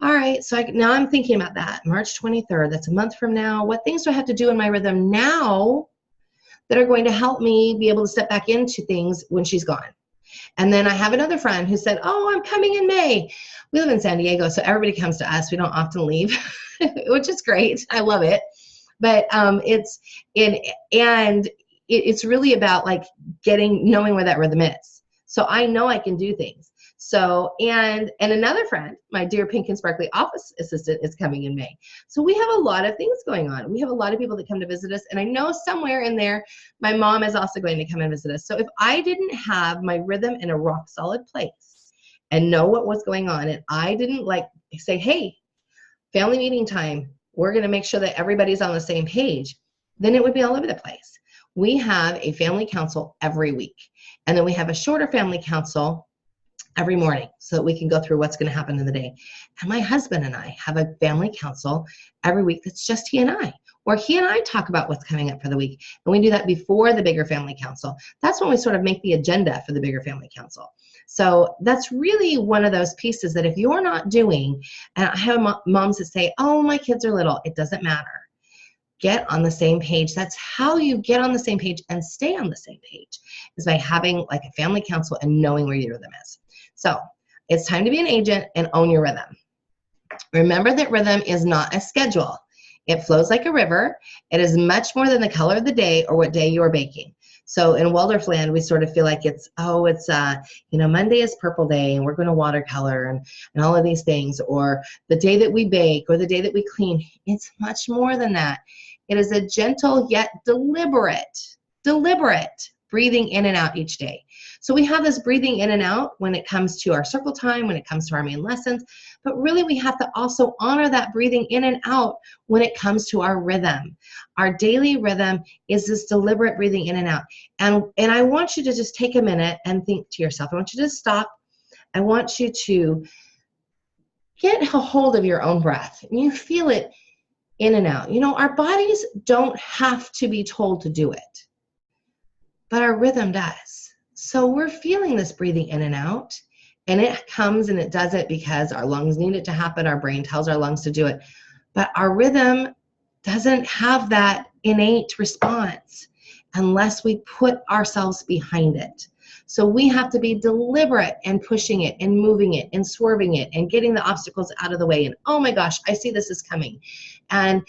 all right, so now I'm thinking about that. March 23rd, that's a month from now. What things do I have to do in my rhythm now that are going to help me be able to step back into things when she's gone? And then I have another friend who said, oh, I'm coming in May. We live in San Diego, so everybody comes to us. We don't often leave, which is great. I love it. But it's really about like knowing where that rhythm is. So I know I can do things. So, and another friend, my dear pink and sparkly office assistant, is coming in May. So we have a lot of things going on. We have a lot of people that come to visit us. And I know somewhere in there, my mom is also going to come and visit us. So if I didn't have my rhythm in a rock solid place and know what was going on, and I didn't say, hey, family meeting time, we're going to make sure that everybody's on the same page, then it would be all over the place. We have a family council every week. And then we have a shorter family council every morning so that we can go through what's going to happen in the day. And my husband and I have a family council every week that's just he and I, where he and I talk about what's coming up for the week. And we do that before the bigger family council. That's when we sort of make the agenda for the bigger family council. So that's really one of those pieces that if you're not doing, and I have moms that say, oh, my kids are little, it doesn't matter. Get on the same page. That's how you get on the same page and stay on the same page, is by having like a family council and knowing where your rhythm is. So it's time to be an agent and own your rhythm. Remember that rhythm is not a schedule. It flows like a river. It is much more than the color of the day or what day you're baking. So in Waldorf land, we sort of feel like it's Monday is purple day and we're going to watercolor and all of these things, or the day that we bake or the day that we clean. It's much more than that. It is a gentle yet deliberate breathing in and out each day. So we have this breathing in and out when it comes to our circle time, when it comes to our main lessons, but really we have to also honor that breathing in and out when it comes to our rhythm. Our daily rhythm is this deliberate breathing in and out. And I want you to just take a minute and think to yourself. I want you to stop. I want you to get a hold of your own breath. And you feel it in and out. Our bodies don't have to be told to do it, but our rhythm does. So we're feeling this breathing in and out, and it comes and it does it because our lungs need it to happen. Our brain tells our lungs to do it, but our rhythm doesn't have that innate response unless we put ourselves behind it. So we have to be deliberate and pushing it and moving it and swerving it and getting the obstacles out of the way. And oh my gosh, I see this is coming. And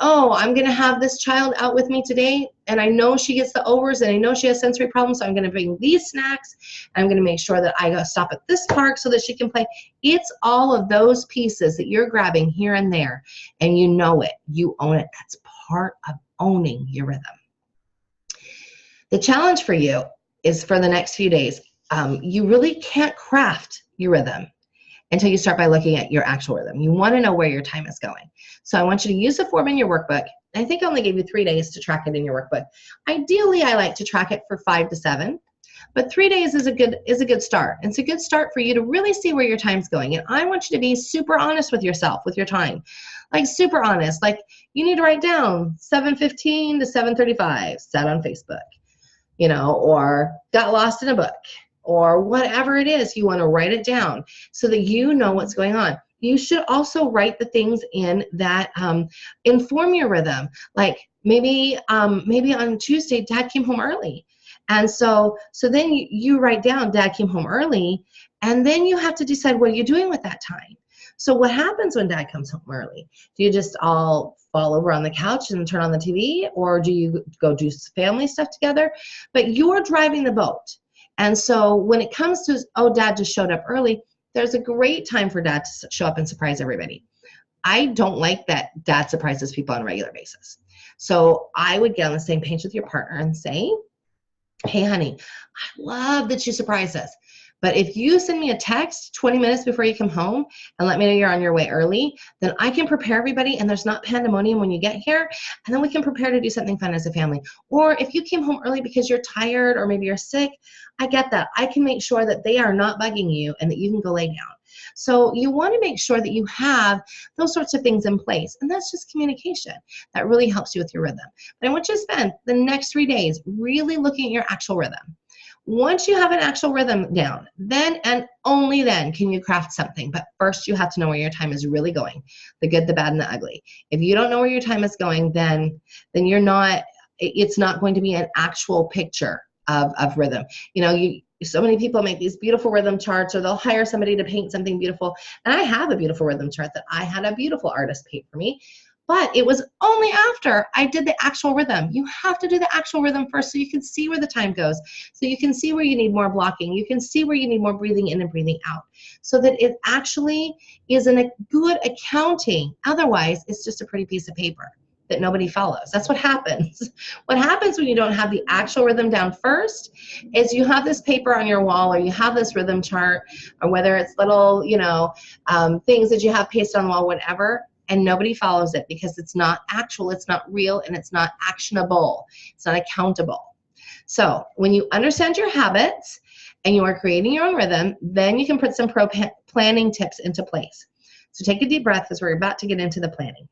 oh, I'm going to have this child out with me today. And I know she gets the overs and I know she has sensory problems. So I'm going to bring these snacks. I'm going to make sure that I go stop at this park so that she can play. It's all of those pieces that you're grabbing here and there. And you know it. You own it. That's part of owning your rhythm. The challenge for you is for the next few days, you really can't craft your rhythm until you start by looking at your actual rhythm. You want to know where your time is going. So I want you to use the form in your workbook. I think I only gave you 3 days to track it in your workbook. Ideally, I like to track it for 5 to 7, but 3 days is a good start. It's a good start for you to really see where your time's going. And I want you to be super honest with yourself, with your time. Like super honest. Like you need to write down 7:15 to 7:35, sat on Facebook. Or got lost in a book, or whatever it is, you want to write it down so that you know what's going on. You should also write the things in that inform your rhythm. Like maybe on Tuesday, Dad came home early. And so then you write down Dad came home early, and then you have to decide what are you doing with that time. So what happens when Dad comes home early? Do you just all fall over on the couch and turn on the TV, or do you go do family stuff together? But you're driving the boat. And so when it comes to, oh, Dad just showed up early, there's a great time for Dad to show up and surprise everybody. I don't like that Dad surprises people on a regular basis. So I would get on the same page with your partner and say, hey, honey, I love that you surprised us, But if you send me a text 20 minutes before you come home and let me know you're on your way early, then I can prepare everybody and there's not pandemonium when you get here, and then we can prepare to do something fun as a family. Or if you came home early because you're tired or maybe you're sick, I get that. I can make sure that they are not bugging you and that you can go lay down. So you want to make sure that you have those sorts of things in place, and that's just communication. That really helps you with your rhythm. But I want you to spend the next 3 days really looking at your actual rhythm. Once you have an actual rhythm down, then and only then can you craft something. But first you have to know where your time is really going, the good, the bad, and the ugly. If you don't know where your time is going, then it's not going to be an actual picture of rhythm. You know, so many people make these beautiful rhythm charts, or they'll hire somebody to paint something beautiful. And I have a beautiful rhythm chart that I had a beautiful artist paint for me. But it was only after I did the actual rhythm. You have to do the actual rhythm first so you can see where the time goes. So you can see where you need more blocking. You can see where you need more breathing in and breathing out. So that it actually is a good accounting. Otherwise, it's just a pretty piece of paper that nobody follows. That's what happens. What happens when you don't have the actual rhythm down first is you have this paper on your wall, or you have this rhythm chart, or whether it's little, things that you have pasted on the wall, whatever, and nobody follows it because it's not actual, it's not real, and it's not actionable. It's not accountable. So when you understand your habits and you are creating your own rhythm, then you can put some planning tips into place. So take a deep breath because we're about to get into the planning.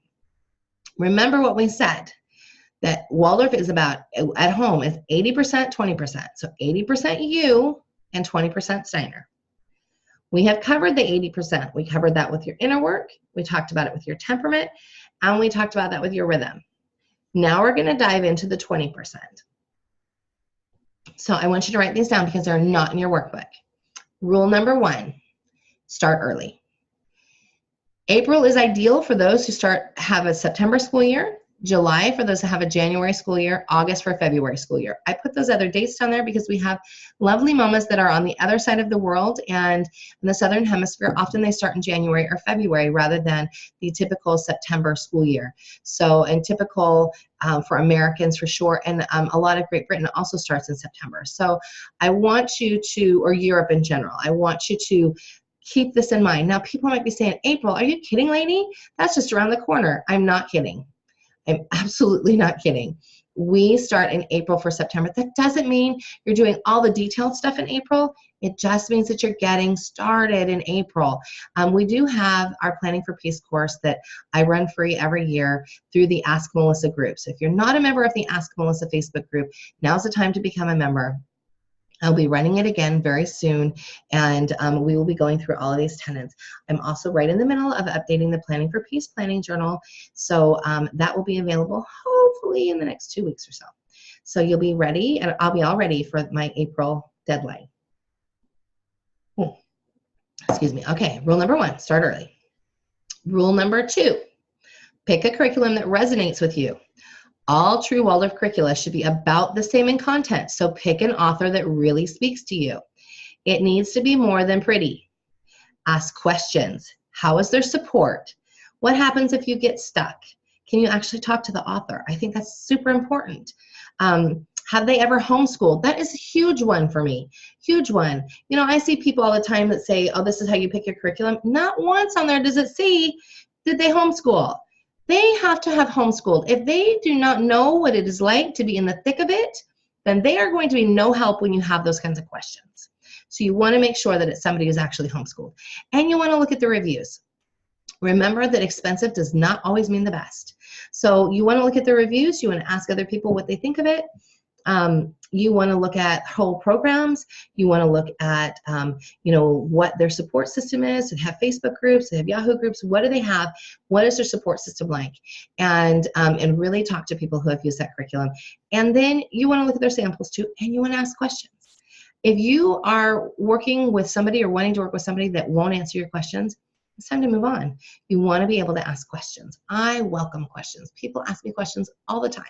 Remember what we said, that Waldorf is about, at home, is 80%, 20%. So 80% you and 20% Steiner. We have covered the 80%. We covered that with your inner work. We talked about it with your temperament. And we talked about that with your rhythm. Now we're going to dive into the 20%. So I want you to write these down because they're not in your workbook. Rule number 1, start early. April is ideal for those who have a September school year, July for those who have a January school year, August for February school year. I put those other dates down there because we have lovely mamas that are on the other side of the world, and in the Southern Hemisphere, often they start in January or February rather than the typical September school year. So, and typical for Americans for sure, and a lot of Great Britain also starts in September. So I want you to, or Europe in general, I want you to keep this in mind. Now, people might be saying, April, are you kidding, lady? That's just around the corner. I'm not kidding. I'm absolutely not kidding. We start in April for September. That doesn't mean you're doing all the detailed stuff in April. It just means that you're getting started in April. We do have our Planning for Peace course that I run free every year through the Ask Melissa group. So if you're not a member of the Ask Melissa Facebook group, now's the time to become a member. I'll be running it again very soon, and we will be going through all of these tenets. I'm also right in the middle of updating the Planning for Peace planning journal, so that will be available hopefully in the next 2 weeks or so. So you'll be ready, and I'll be all ready for my April deadline. Excuse me. Okay, rule number 1, start early. Rule number 2, pick a curriculum that resonates with you. All true Waldorf curricula should be about the same in content, so pick an author that really speaks to you. It needs to be more than pretty. Ask questions. How is their support? What happens if you get stuck? Can you actually talk to the author? I think that's super important. Have they ever homeschooled? That is a huge one for me, huge one. You know, I see people all the time that say, oh, this is how you pick your curriculum. Not once on there does it say, did they homeschool? They have to have homeschooled. If they do not know what it is like to be in the thick of it, then they are going to be no help when you have those kinds of questions. So you want to make sure that it's somebody who's actually homeschooled. And you want to look at the reviews. Remember that expensive does not always mean the best. So you want to look at the reviews. You want to ask other people what they think of it. You want to look at whole programs. You want to look at, what their support system is. They have Facebook groups. They have Yahoo groups. What do they have? What is their support system like? And really talk to people who have used that curriculum. And then you want to look at their samples too, and you want to ask questions. If you are working with somebody or wanting to work with somebody that won't answer your questions, it's time to move on. You want to be able to ask questions. I welcome questions. People ask me questions all the time.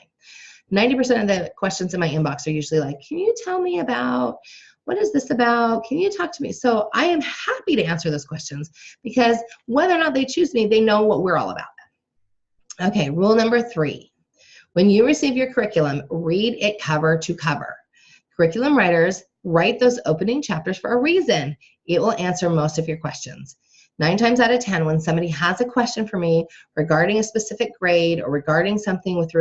90% of the questions in my inbox are usually like, can you tell me about, what is this about? Can you talk to me? So I am happy to answer those questions because whether or not they choose me, they know what we're all about. Okay, rule number 3. When you receive your curriculum, read it cover to cover. Curriculum writers Write those opening chapters for a reason. It will answer most of your questions. 9 times out of 10, when somebody has a question for me regarding a specific grade or regarding something with,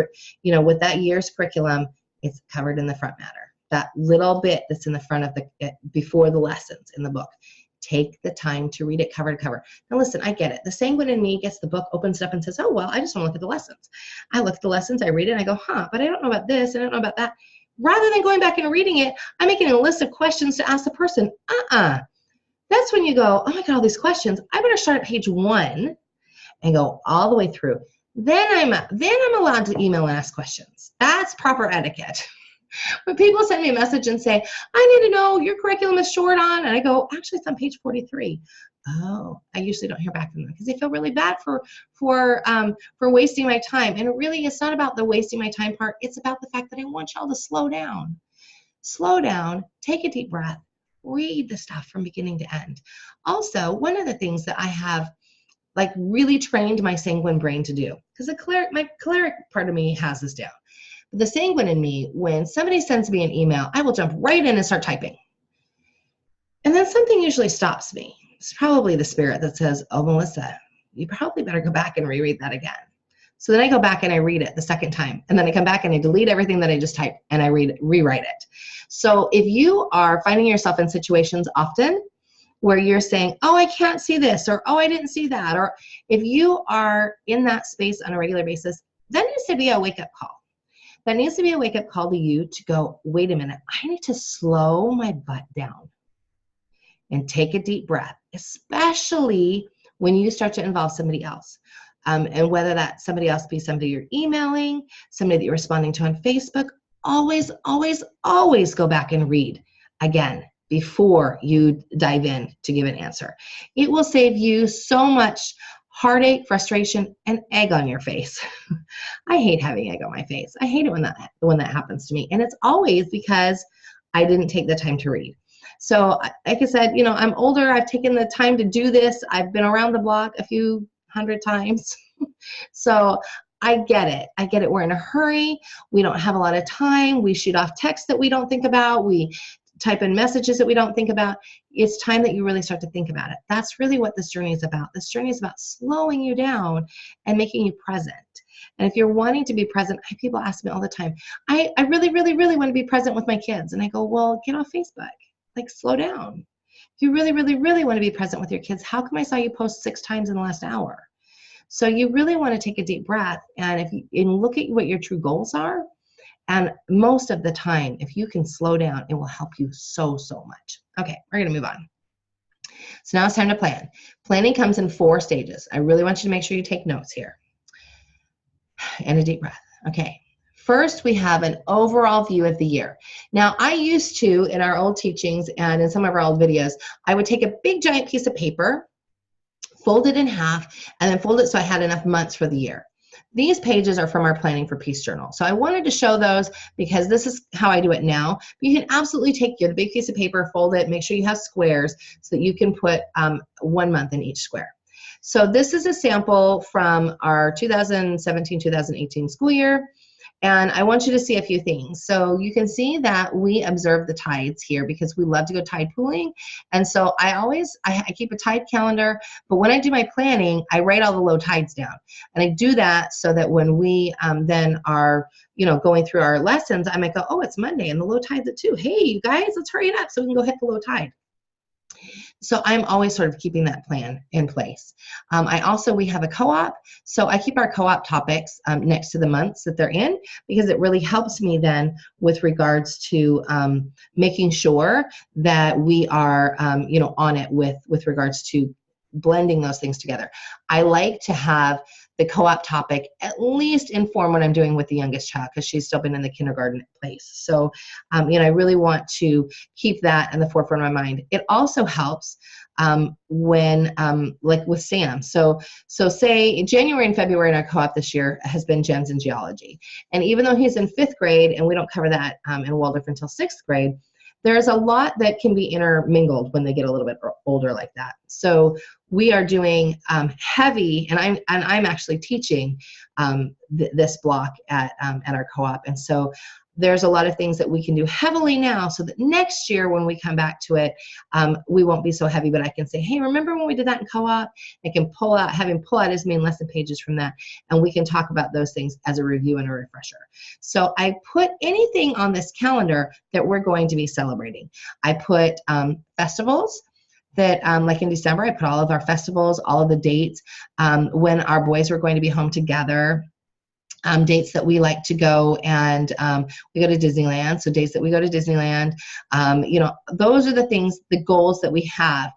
with that year's curriculum, it's covered in the front matter. That little bit that's in the front of before the lessons in the book. Take the time to read it cover to cover. Now listen, I get it. The sanguine in me gets the book, opens it up and says, oh, well, I just want to look at the lessons. I look at the lessons, I read it, and I go, but I don't know about this, and I don't know about that. Rather than going back and reading it, I'm making a list of questions to ask the person. That's when you go, oh my God, all these questions. I better start at page 1 and go all the way through. Then I'm allowed to email and ask questions. That's proper etiquette. When people send me a message and say, I need to know your curriculum is short on, and I go, actually, it's on page 43. Oh, I usually don't hear back from them because they feel really bad for wasting my time. And it really is not about the wasting my time part. It's about the fact that I want y'all to slow down. Slow down, take a deep breath, read the stuff from beginning to end. Also, one of the things that I have really trained my sanguine brain to do, because my choleric part of me has this down. The sanguine in me, when somebody sends me an email, I will jump right in and start typing. And then something usually stops me. It's probably the spirit that says, oh, Melissa, you probably better go back and reread that again. So then I go back and I read it the second time. And then I come back and I delete everything that I just typed and I rewrite it. So if you are finding yourself in situations often where you're saying, oh, I can't see this, or oh, I didn't see that, or if you are in that space on a regular basis, that needs to be a wake-up call. That needs to be a wake-up call to you to go, wait a minute, I need to slow my butt down and take a deep breath, especially when you start to involve somebody else. And whether that somebody else be somebody you're emailing, somebody that you're responding to on Facebook, always, always, always go back and read again before you dive in to give an answer. It will save you so much heartache, frustration, and egg on your face. I hate having egg on my face. I hate it when that happens to me. And it's always because I didn't take the time to read. So like I said, I'm older. I've taken the time to do this. I've been around the block a few hundred times. So I get it. I get it. We're in a hurry. We don't have a lot of time. We shoot off texts that we don't think about. We type in messages that we don't think about. It's time that you really start to think about it. That's really what this journey is about. This journey is about slowing you down and making you present. And if you're wanting to be present, people ask me all the time, I really, really, really want to be present with my kids. And I go, well, get off Facebook. Slow down. If you really, really, really want to be present with your kids, how come I saw you post 6 times in the last hour? So you really want to take a deep breath and look at what your true goals are. And most of the time, if you can slow down, it will help you so, so much. Okay, we're going to move on. So now it's time to plan. Planning comes in 4 stages. I really want you to make sure you take notes here. And a deep breath. Okay. First, we have an overall view of the year. Now, I used to, in our old teachings and in some of our old videos, I would take a big giant piece of paper, fold it in half, and then fold it so I had enough months for the year. These pages are from our Planning for Peace journal. So I wanted to show those because this is how I do it now. You can absolutely take the big piece of paper, fold it, make sure you have squares so that you can put 1 month in each square. So this is a sample from our 2017-2018 school year. And I want you to see a few things. So you can see that we observe the tides here because we love to go tide pooling. And so I keep a tide calendar, but when I do my planning, I write all the low tides down. And I do that so that when we then are, going through our lessons, I might go, oh, it's Monday and the low tide's at 2. Hey, you guys, let's hurry it up so we can go hit the low tide. So I'm always sort of keeping that plan in place. We have a co-op. So I keep our co-op topics next to the months that they're in because it really helps me then with regards to making sure that we are, on it with regards to blending those things together. I like to have the co-op topic at least inform what I'm doing with the youngest child because she's still been in the kindergarten place. So, I really want to keep that in the forefront of my mind. It also helps when, like with Sam. So say January and February in our co-op this year has been Gems in Geology. And even though he's in 5th grade and we don't cover that in Waldorf until 6th grade, there's a lot that can be intermingled when they get a little bit older like that. So we are doing heavy, and I'm actually teaching this block at our co-op. And so there's a lot of things that we can do heavily now so that next year when we come back to it, we won't be so heavy, but I can say, hey, remember when we did that in co-op? I can have him pull out his main lesson pages from that, and we can talk about those things as a review and a refresher. So I put anything on this calendar that we're going to be celebrating. I put festivals that, like in December, I put all of our festivals, all of the dates, when our boys were going to be home together, dates that we like to go, and we go to Disneyland, so dates that we go to Disneyland, those are the things, the goals that we have.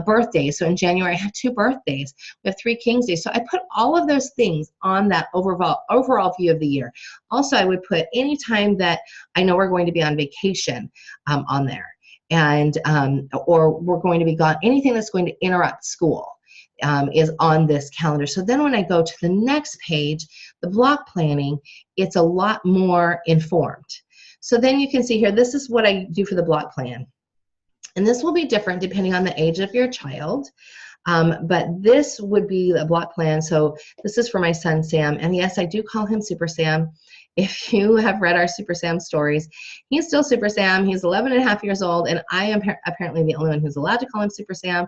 Birthdays, so in January I have 2 birthdays, we have 3 King's Days, so I put all of those things on that overall view of the year. Also, I would put any time that I know we're going to be on vacation on there, and or we're going to be gone, anything that's going to interrupt school. Is on this calendar. So then when I go to the next page, the block planning, it's a lot more informed. So then you can see here, this is what I do for the block plan. And this will be different depending on the age of your child. But this would be a block plan. So this is for my son, Sam. And yes, I do call him Super Sam. If you have read our Super Sam stories, he's still Super Sam. He's 11 and a half years old, and I am apparently the only one who's allowed to call him Super Sam.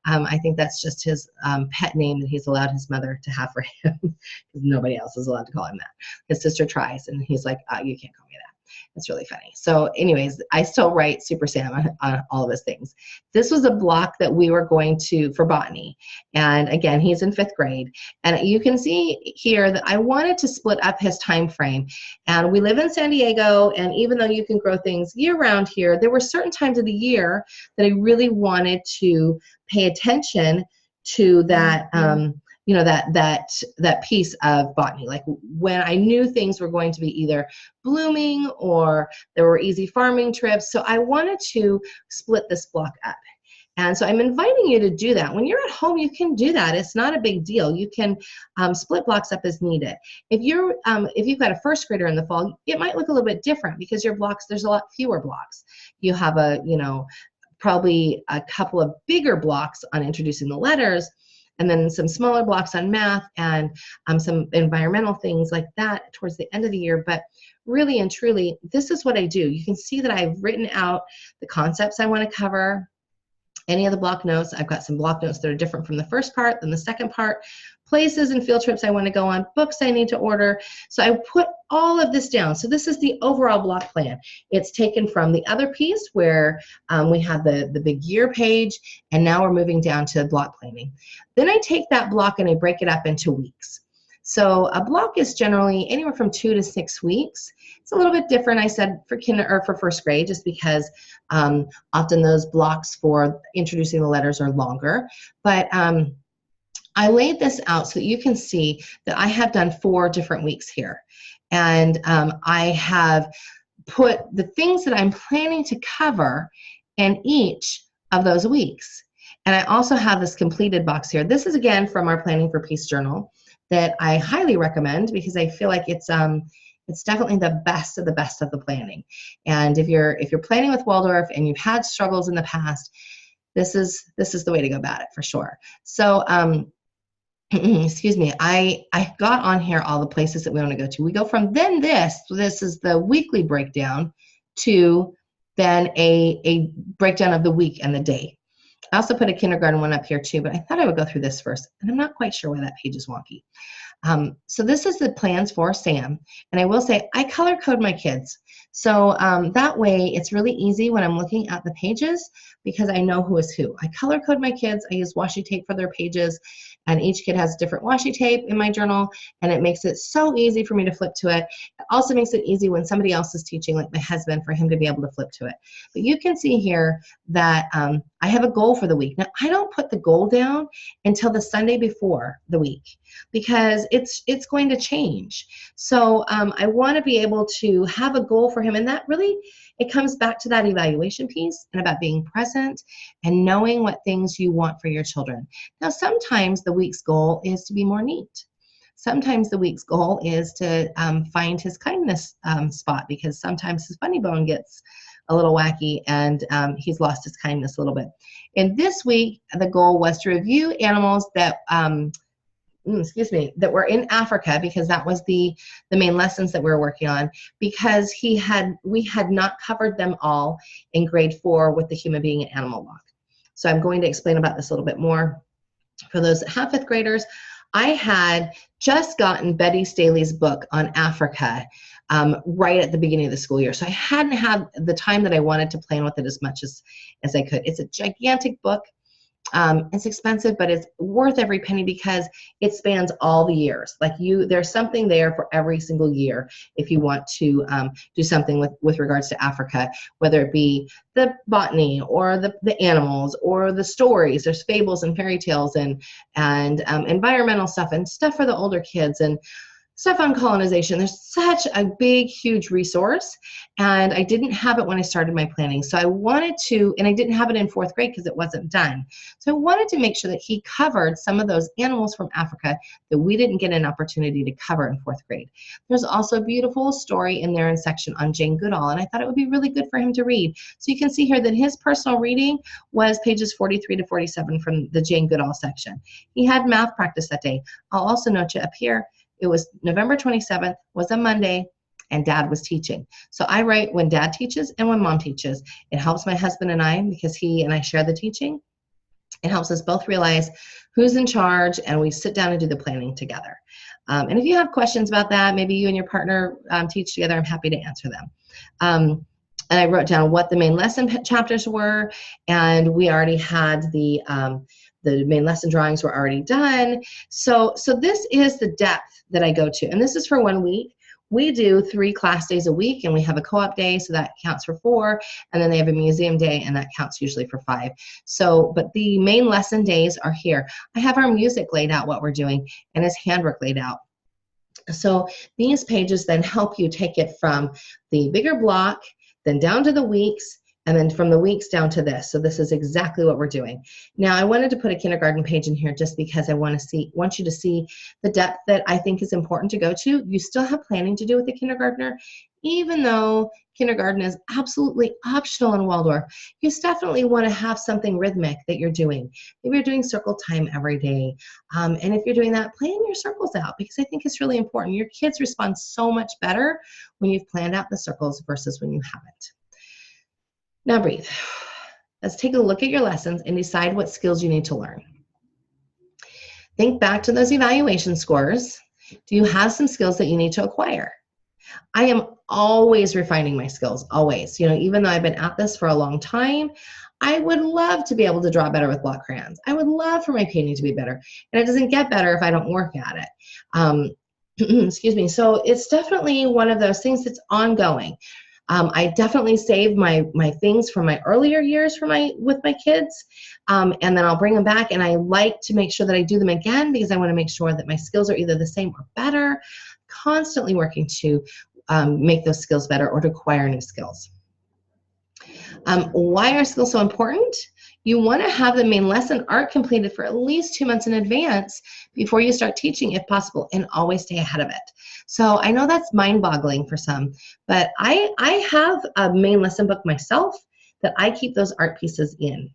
I think that's just his pet name that he's allowed his mother to have for him, because nobody else is allowed to call him that. His sister tries, and he's like, you can't call me that. It's really funny. So anyways, I still write Super Sam on all of his things. This was a block that we were going to for botany. And again, he's in 5th grade. And you can see here that I wanted to split up his time frame. And we live in San Diego, and even though you can grow things year-round here, there were certain times of the year that I really wanted to pay attention to that, that piece of botany, like when I knew things were going to be either blooming or there were easy farming trips. So I wanted to split this block up. And so I'm inviting you to do that. When you're at home, you can do that. It's not a big deal. You can split blocks up as needed. If you've got a 1st grader in the fall, it might look a little bit different because your blocks, there's a lot fewer blocks. You have probably a couple of bigger blocks on introducing the letters, and then some smaller blocks on math, and some environmental things like that towards the end of the year. But really and truly, this is what I do. You can see that I've written out the concepts I want to cover. Any of the block notes, I've got some block notes that are different from the first part than the second part, places and field trips I want to go on, books I need to order. So I put all of this down. So this is the overall block plan. It's taken from the other piece where we had the big year page, and now we're moving down to block planning. Then I take that block and I break it up into weeks. So a block is generally anywhere from 2 to 6 weeks. It's a little bit different, I said, for for 1st grade, just because often those blocks for introducing the letters are longer. But I laid this out so that you can see that I have done 4 different weeks here. And I have put the things that I'm planning to cover in each of those weeks. And I also have this completed box here. This is, again, from our Planning for Peace journal that I highly recommend, because I feel like it's definitely the best of the planning. And if you're planning with Waldorf and you've had struggles in the past, this is the way to go about it for sure. So excuse me, I got on here all the places that we want to go to. We go from then this is the weekly breakdown, to then a breakdown of the week and the day. I also put a kindergarten one up here too, but I thought I would go through this first, and I'm not quite sure why that page is wonky. So this is the plans for Sam, and I will say I color code my kids. So that way it's really easy when I'm looking at the pages, because I know who is who. I color code my kids. I use washi tape for their pages, and each kid has different washi tape in my journal, and it makes it so easy for me to flip to it. It also makes it easy when somebody else is teaching, like my husband, for him to be able to flip to it. But you can see here that I have a goal for the week. Now, I don't put the goal down until the Sunday before the week, because it's going to change. So I want to be able to have a goal for him, and that really, it comes back to that evaluation piece and about being present and knowing what things you want for your children. Now, sometimes the week's goal is to be more neat. Sometimes the week's goal is to find his kindness spot, because sometimes his funny bone gets a little wacky and he's lost his kindness a little bit. And this week, the goal was to review animals that excuse me, that were in Africa, because that was the main lessons that we were working on, because we had not covered them all in grade 4 with the human being and animal walk. So I'm going to explain about this a little bit more. For those that have 5th graders, I had just gotten Betty Staley's book on Africa right at the beginning of the school year. So I hadn't had the time that I wanted to plan with it as much as I could. It's a gigantic book. It's expensive, but it's worth every penny because it spans all the years. Like there's something there for every single year if you want to do something with regards to Africa, whether it be the botany or the animals or the stories. There's fables and fairy tales and environmental stuff and stuff for the older kids and stuff on colonization. There's such a big, huge resource, and I didn't have it when I started my planning. So I wanted to, and I didn't have it in 4th grade because it wasn't done. So I wanted to make sure that he covered some of those animals from Africa that we didn't get an opportunity to cover in 4th grade. There's also a beautiful story in there in section on Jane Goodall, and I thought it would be really good for him to read. So you can see here that his personal reading was pages 43 to 47 from the Jane Goodall section. He had math practice that day. I'll also note you up here, it was November 27th, was a Monday, and Dad was teaching. So I write when Dad teaches and when Mom teaches. It helps my husband and I because he and I share the teaching. It helps us both realize who's in charge, and we sit down and do the planning together. And if you have questions about that, maybe you and your partner teach together, I'm happy to answer them. And I wrote down what the main lesson chapters were, and we already had the main lesson drawings were already done. So this is the depth that I go to, and this is for 1 week. We do 3 class days a week, and we have a co-op day, so that counts for 4, and then they have a museum day, and that counts usually for 5. So, but the main lesson days are here. I have our music laid out, what we're doing, and his handwork laid out. So these pages then help you take it from the bigger block, then down to the weeks, and then from the weeks down to this. So this is exactly what we're doing. Now I wanted to put a kindergarten page in here just because I want you to see the depth that I think is important to go to. You still have planning to do with the kindergartner, even though kindergarten is absolutely optional in Waldorf. You definitely want to have something rhythmic that you're doing. Maybe you're doing circle time every day. And if you're doing that, plan your circles out, because I think it's really important. Your kids respond so much better when you've planned out the circles versus when you haven't. Now breathe. Let's take a look at your lessons and decide what skills you need to learn. Think back to those evaluation scores. Do you have some skills that you need to acquire? I am always refining my skills, always. You know, even though I've been at this for a long time, I would love to be able to draw better with block crayons. I would love for my painting to be better. And it doesn't get better if I don't work at it. Excuse me. So it's definitely one of those things that's ongoing. I definitely save my things from my earlier years with my kids, and then I'll bring them back, and I like to make sure that I do them again because I want to make sure that my skills are either the same or better, constantly working to make those skills better or to acquire new skills. Why are skills so important? You want to have the main lesson art completed for at least 2 months in advance before you start teaching, if possible, and always stay ahead of it. So I know that's mind-boggling for some, but I have a main lesson book myself that I keep those art pieces in.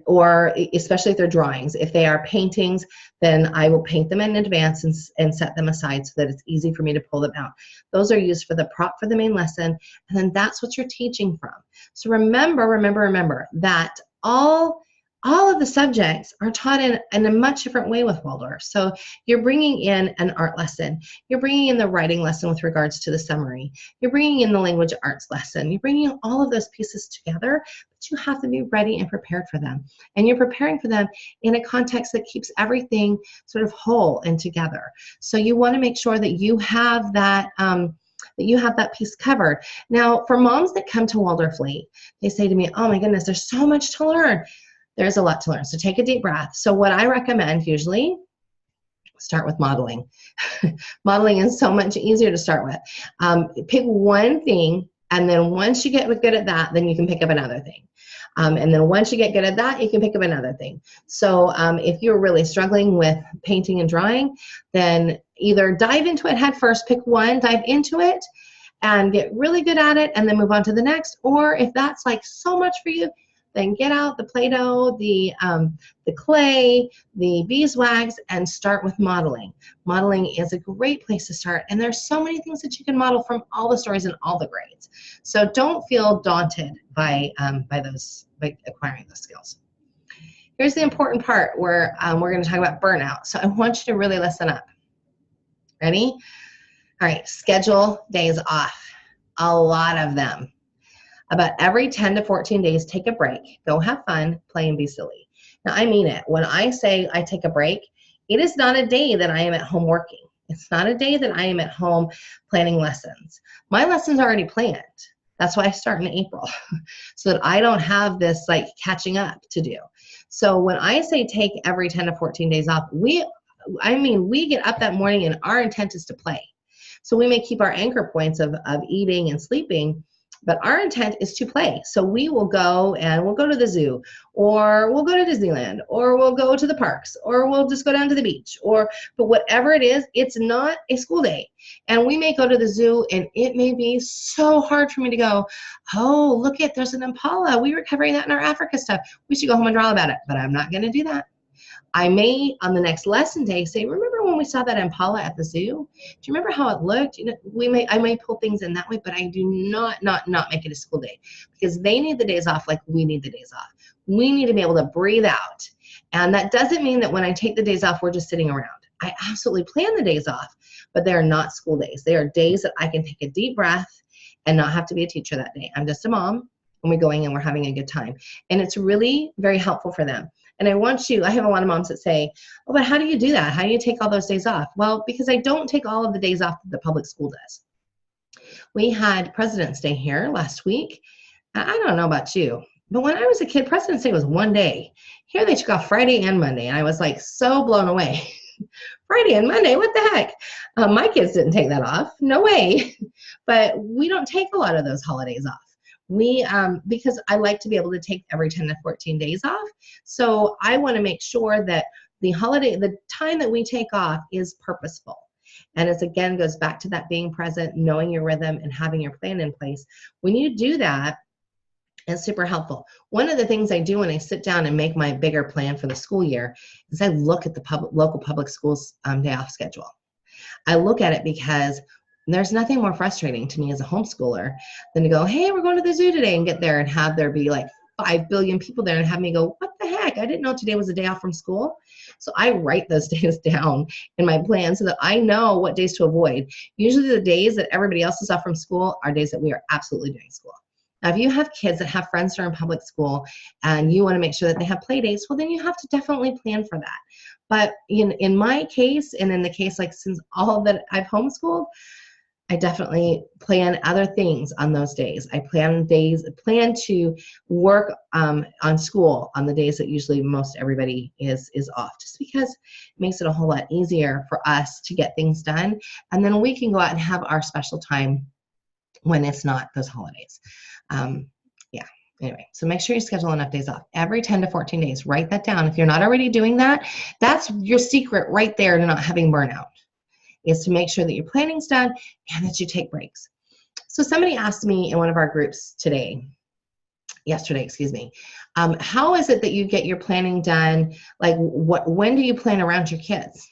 Or especially if they're drawings. If they are paintings, then I will paint them in advance and set them aside so that it's easy for me to pull them out. Those are used for the prop for the main lesson, and then that's what you're teaching from. So remember that all of the subjects are taught in a much different way with Waldorf. So you're bringing in an art lesson. You're bringing in the writing lesson with regards to the summary. You're bringing in the language arts lesson. You're bringing in all of those pieces together, but you have to be ready and prepared for them. And you're preparing for them in a context that keeps everything sort of whole and together. So you want to make sure that you have that piece covered. Now, for moms that come to Waldorf late, they say to me, oh my goodness, there's so much to learn. There's a lot to learn. So take a deep breath. So what I recommend usually, start with modeling. Modeling is so much easier to start with. Pick one thing, and then once you get good at that, then you can pick up another thing. And then once you get good at that, you can pick up another thing. So if you're really struggling with painting and drawing, then either dive into it head first, pick one, dive into it, and get really good at it, and then move on to the next. Or if that's like so much for you, then get out the Play-Doh, the clay, the beeswax, and start with modeling. Modeling is a great place to start, and there's so many things that you can model from all the stories and all the grades. So don't feel daunted by acquiring those skills. Here's the important part where we're going to talk about burnout. So I want you to really listen up. Ready? All right, schedule days off. A lot of them. About every 10 to 14 days, take a break. Go have fun, play, and be silly. Now, I mean it. When I say I take a break, it is not a day that I am at home working. It's not a day that I am at home planning lessons. My lessons are already planned. That's why I start in April, so that I don't have this like catching up to do. So when I say take every 10 to 14 days off, we get up that morning and our intent is to play. So we may keep our anchor points of eating and sleeping, but our intent is to play. So we will go and we'll go to the zoo, or we'll go to Disneyland, or we'll go to the parks, or we'll just go down to the beach, but whatever it is, it's not a school day. And we may go to the zoo and it may be so hard for me to go, oh, look there's an impala. We were covering that in our Africa stuff. We should go home and draw about it, but I'm not gonna do that. I may, on the next lesson day, say, remember when we saw that impala at the zoo? Do you remember how it looked? You know, I may pull things in that way, but I do not make it a school day, because they need the days off like we need the days off. We need to be able to breathe out. And that doesn't mean that when I take the days off, we're just sitting around. I absolutely plan the days off, but they are not school days. They are days that I can take a deep breath and not have to be a teacher that day. I'm just a mom, and we're going and we're having a good time. And it's really very helpful for them. And I have a lot of moms that say, oh, but how do you do that? How do you take all those days off? Well, because I don't take all of the days off that the public school does. We had President's Day here last week. I don't know about you, but when I was a kid, President's Day was one day. Here they took off Friday and Monday, and I was like so blown away. Friday and Monday, what the heck? My kids didn't take that off. No way. But we don't take a lot of those holidays off. Because I like to be able to take every 10 to 14 days off. So I want to make sure that the time that we take off is purposeful. And it again goes back to that being present, knowing your rhythm, and having your plan in place. When you do that, it's super helpful. One of the things I do when I sit down and make my bigger plan for the school year is I look at the local public schools day off schedule. I look at it because there's nothing more frustrating to me as a homeschooler than to go, hey, we're going to the zoo today, and get there and have there be like 5 billion people there and have me go, what the heck? I didn't know today was a day off from school. So I write those days down in my plan so that I know what days to avoid. Usually the days that everybody else is off from school are days that we are absolutely doing school. Now, if you have kids that have friends that are in public school and you want to make sure that they have play dates, well, then you have to definitely plan for that. But in my case, and in the case, like since all that I've homeschooled, I definitely plan other things on those days. I plan to work on school on the days that usually most everybody is off, just because it makes it a whole lot easier for us to get things done. And then we can go out and have our special time when it's not those holidays. Anyway, so make sure you schedule enough days off. Every 10 to 14 days, write that down. If you're not already doing that, that's your secret right there to not having burnout, is to make sure that your planning's done and that you take breaks. So somebody asked me in one of our groups yesterday, how is it that you get your planning done? Like when do you plan around your kids?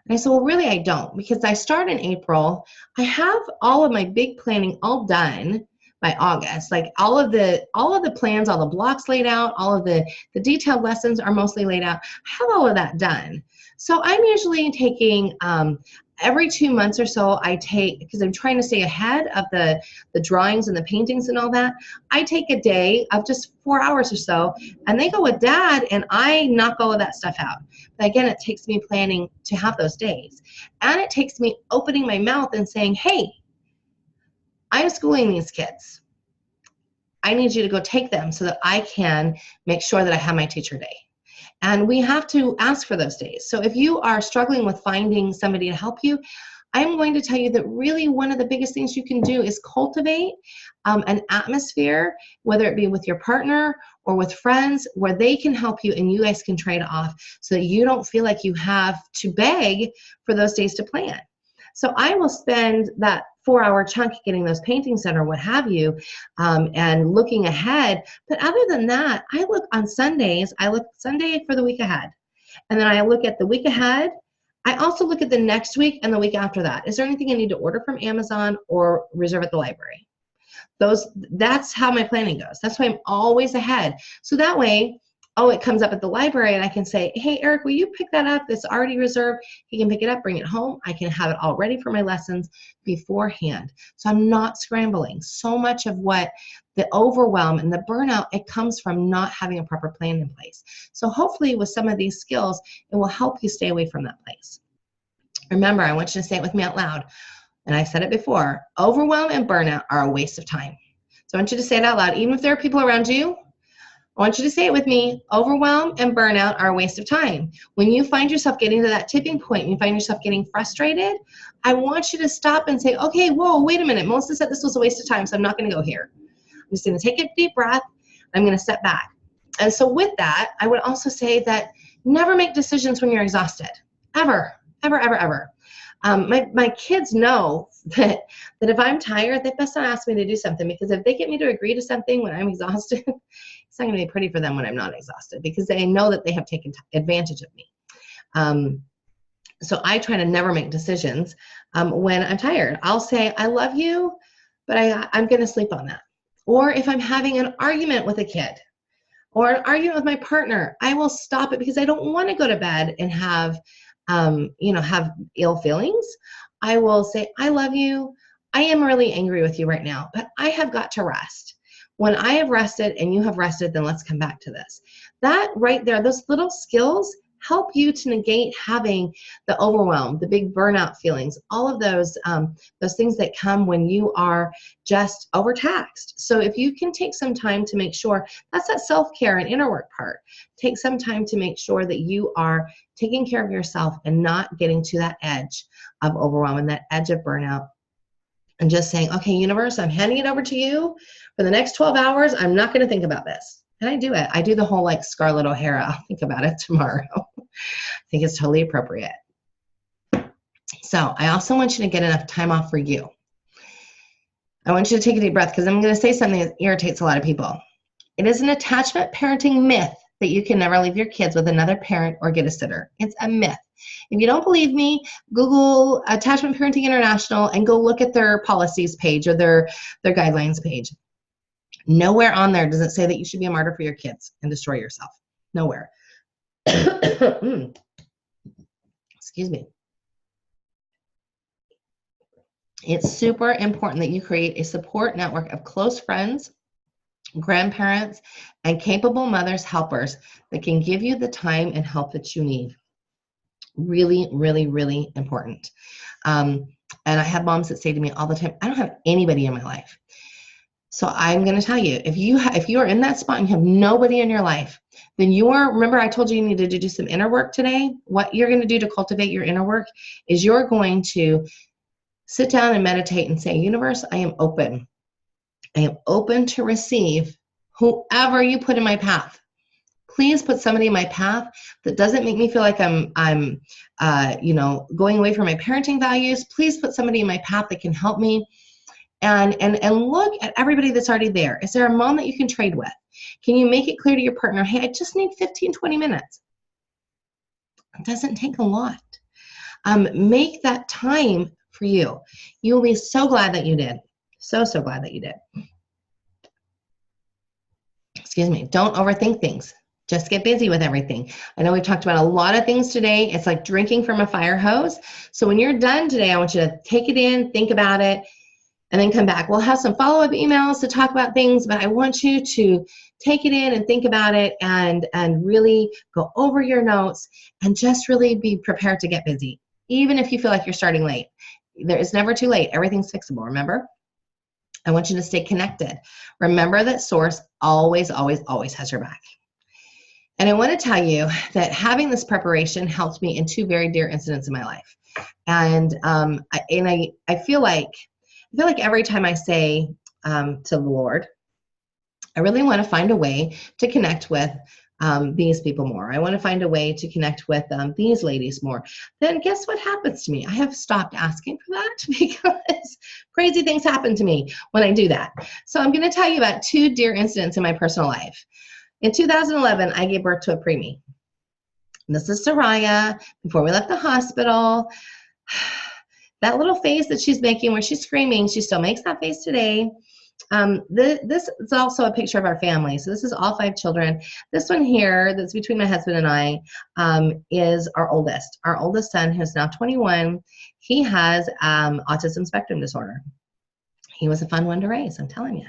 And I said, well, really I don't, because I start in April. I have all of my big planning all done by August. Like all of the plans, all the blocks laid out, all of the detailed lessons are mostly laid out. I have all of that done. So I'm usually taking every 2 months or so, because I'm trying to stay ahead of the drawings and the paintings and all that, I take a day of just 4 hours or so, and they go with Dad, and I knock all of that stuff out. But again, it takes me planning to have those days. And it takes me opening my mouth and saying, hey, I'm schooling these kids. I need you to go take them so that I can make sure that I have my teacher day. And we have to ask for those days. So if you are struggling with finding somebody to help you, I'm going to tell you that really one of the biggest things you can do is cultivate an atmosphere, whether it be with your partner or with friends, where they can help you and you guys can trade off so that you don't feel like you have to beg for those days to plan. So I will spend that 4-hour chunk getting those paintings done or what have you, and looking ahead. But other than that, I look on Sundays, I look Sunday for the week ahead. And then I look at the week ahead. I also look at the next week and the week after that. Is there anything I need to order from Amazon or reserve at the library? That's how my planning goes. That's why I'm always ahead. So that way, it comes up at the library and I can say, hey, Eric, will you pick that up? It's already reserved. He can pick it up, bring it home. I can have it all ready for my lessons beforehand. So I'm not scrambling. So much of what the overwhelm and the burnout, it comes from not having a proper plan in place. So hopefully with some of these skills, it will help you stay away from that place. Remember, I want you to say it with me out loud. And I said it before, overwhelm and burnout are a waste of time. So I want you to say it out loud. Even if there are people around you, I want you to say it with me. Overwhelm and burnout are a waste of time. When you find yourself getting to that tipping point, and you find yourself getting frustrated, I want you to stop and say, okay, whoa, wait a minute. Melissa said this was a waste of time, so I'm not going to go here. I'm just going to take a deep breath. I'm going to step back. And so with that, I would also say that never make decisions when you're exhausted. Ever, ever, ever, ever. My kids know that if I'm tired, they best not ask me to do something, because if they get me to agree to something when I'm exhausted, it's not going to be pretty for them when I'm not exhausted, because they know that they have taken advantage of me. So I try to never make decisions when I'm tired. I'll say, I love you, but I'm going to sleep on that. Or if I'm having an argument with a kid or an argument with my partner, I will stop it because I don't want to go to bed and have ill feelings. I will say, I love you. I am really angry with you right now, but I have got to rest. When I have rested and you have rested, then let's come back to this. That right there, those little skills help you to negate having the overwhelm, the big burnout feelings, all of those things that come when you are just overtaxed. So if you can take some time to make sure, that's that self-care and inner work part. Take some time to make sure that you are taking care of yourself and not getting to that edge of overwhelm and that edge of burnout. And just saying, okay, universe, I'm handing it over to you. For the next 12 hours, I'm not going to think about this. And I do it. I do the whole like Scarlett O'Hara, I'll think about it tomorrow. I think it's totally appropriate. So I also want you to get enough time off for you. I want you to take a deep breath, because I'm going to say something that irritates a lot of people. It is an attachment parenting myth that you can never leave your kids with another parent or get a sitter. It's a myth. If you don't believe me, Google Attachment Parenting International and go look at their policies page or their guidelines page. Nowhere on there does it say that you should be a martyr for your kids and destroy yourself. Nowhere. Excuse me. It's super important that you create a support network of close friends, grandparents, and capable mothers, helpers that can give you the time and help that you need. Really, really, really important. And I have moms that say to me all the time, I don't have anybody in my life. So I'm going to tell you, if you are in that spot and you have nobody in your life, then remember I told you you needed to do some inner work today? What you're going to do to cultivate your inner work is you're going to sit down and meditate and say, universe, I am open. I am open to receive whoever you put in my path. Please put somebody in my path that doesn't make me feel like I'm going away from my parenting values. Please put somebody in my path that can help me. And look at everybody that's already there. Is there a mom that you can trade with? Can you make it clear to your partner, hey, I just need 15, 20 minutes. It doesn't take a lot. Make that time for you. You'll be so glad that you did. So glad that you did. Excuse me. Don't overthink things. Just get busy with everything. I know we've talked about a lot of things today. It's like drinking from a fire hose. So when you're done today, I want you to take it in, think about it, and then come back. We'll have some follow-up emails to talk about things, but I want you to take it in and think about it and really go over your notes and just really be prepared to get busy. Even if you feel like you're starting late. It's never too late. Everything's fixable, remember? I want you to stay connected. Remember that Source always, always, always has your back. And I want to tell you that having this preparation helped me in two very dear incidents in my life. And I feel like every time I say to the Lord, I really want to find a way to connect with these people more. I want to find a way to connect with these ladies more. Then guess what happens to me? I have stopped asking for that because crazy things happen to me when I do that. So I'm going to tell you about 2 dear incidents in my personal life. In 2011, I gave birth to a preemie. This is Soraya. Before we left the hospital, that little face that she's making where she's screaming, she still makes that face today. This is also a picture of our family. So this is all 5 children. This one here that's between my husband and I is our oldest. Our oldest son, who's now 21, he has autism spectrum disorder. He was a fun one to raise, I'm telling you.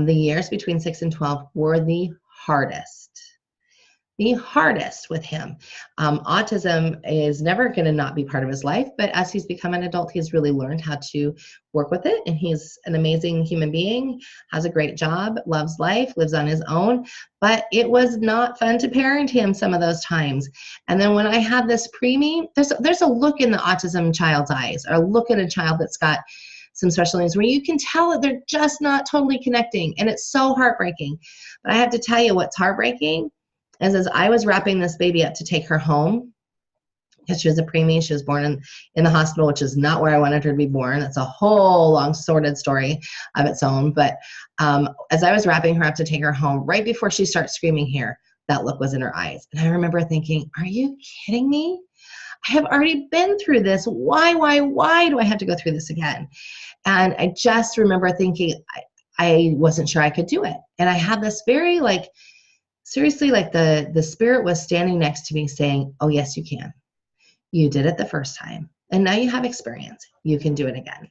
The years between 6 and 12 were the hardest with him. Autism is never going to not be part of his life, but as he's become an adult, he's really learned how to work with it, and he's an amazing human being, has a great job, loves life, lives on his own, but it was not fun to parent him some of those times. And then when I had this preemie, there's a look in the autism child's eyes, or a look in a child that's got some special needs where you can tell that they're just not totally connecting, and it's so heartbreaking. But I have to tell you what's heartbreaking is as I was wrapping this baby up to take her home, because she was a preemie, she was born in the hospital, which is not where I wanted her to be born. That's a whole long sordid story of its own. But as I was wrapping her up to take her home, right before she starts screaming here, that look was in her eyes. And I remember thinking, are you kidding me? I have already been through this. Why do I have to go through this again? And I just remember thinking I wasn't sure I could do it. And I had this very seriously, the spirit was standing next to me saying, oh, yes, you can. You did it the first time, and now you have experience. You can do it again.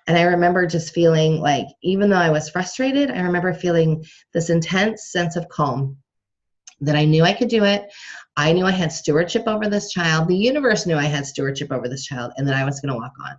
And I remember just feeling like, even though I was frustrated, I remember feeling this intense sense of calm, that I knew I could do it. I knew I had stewardship over this child. The universe knew I had stewardship over this child, and that I was going to walk on.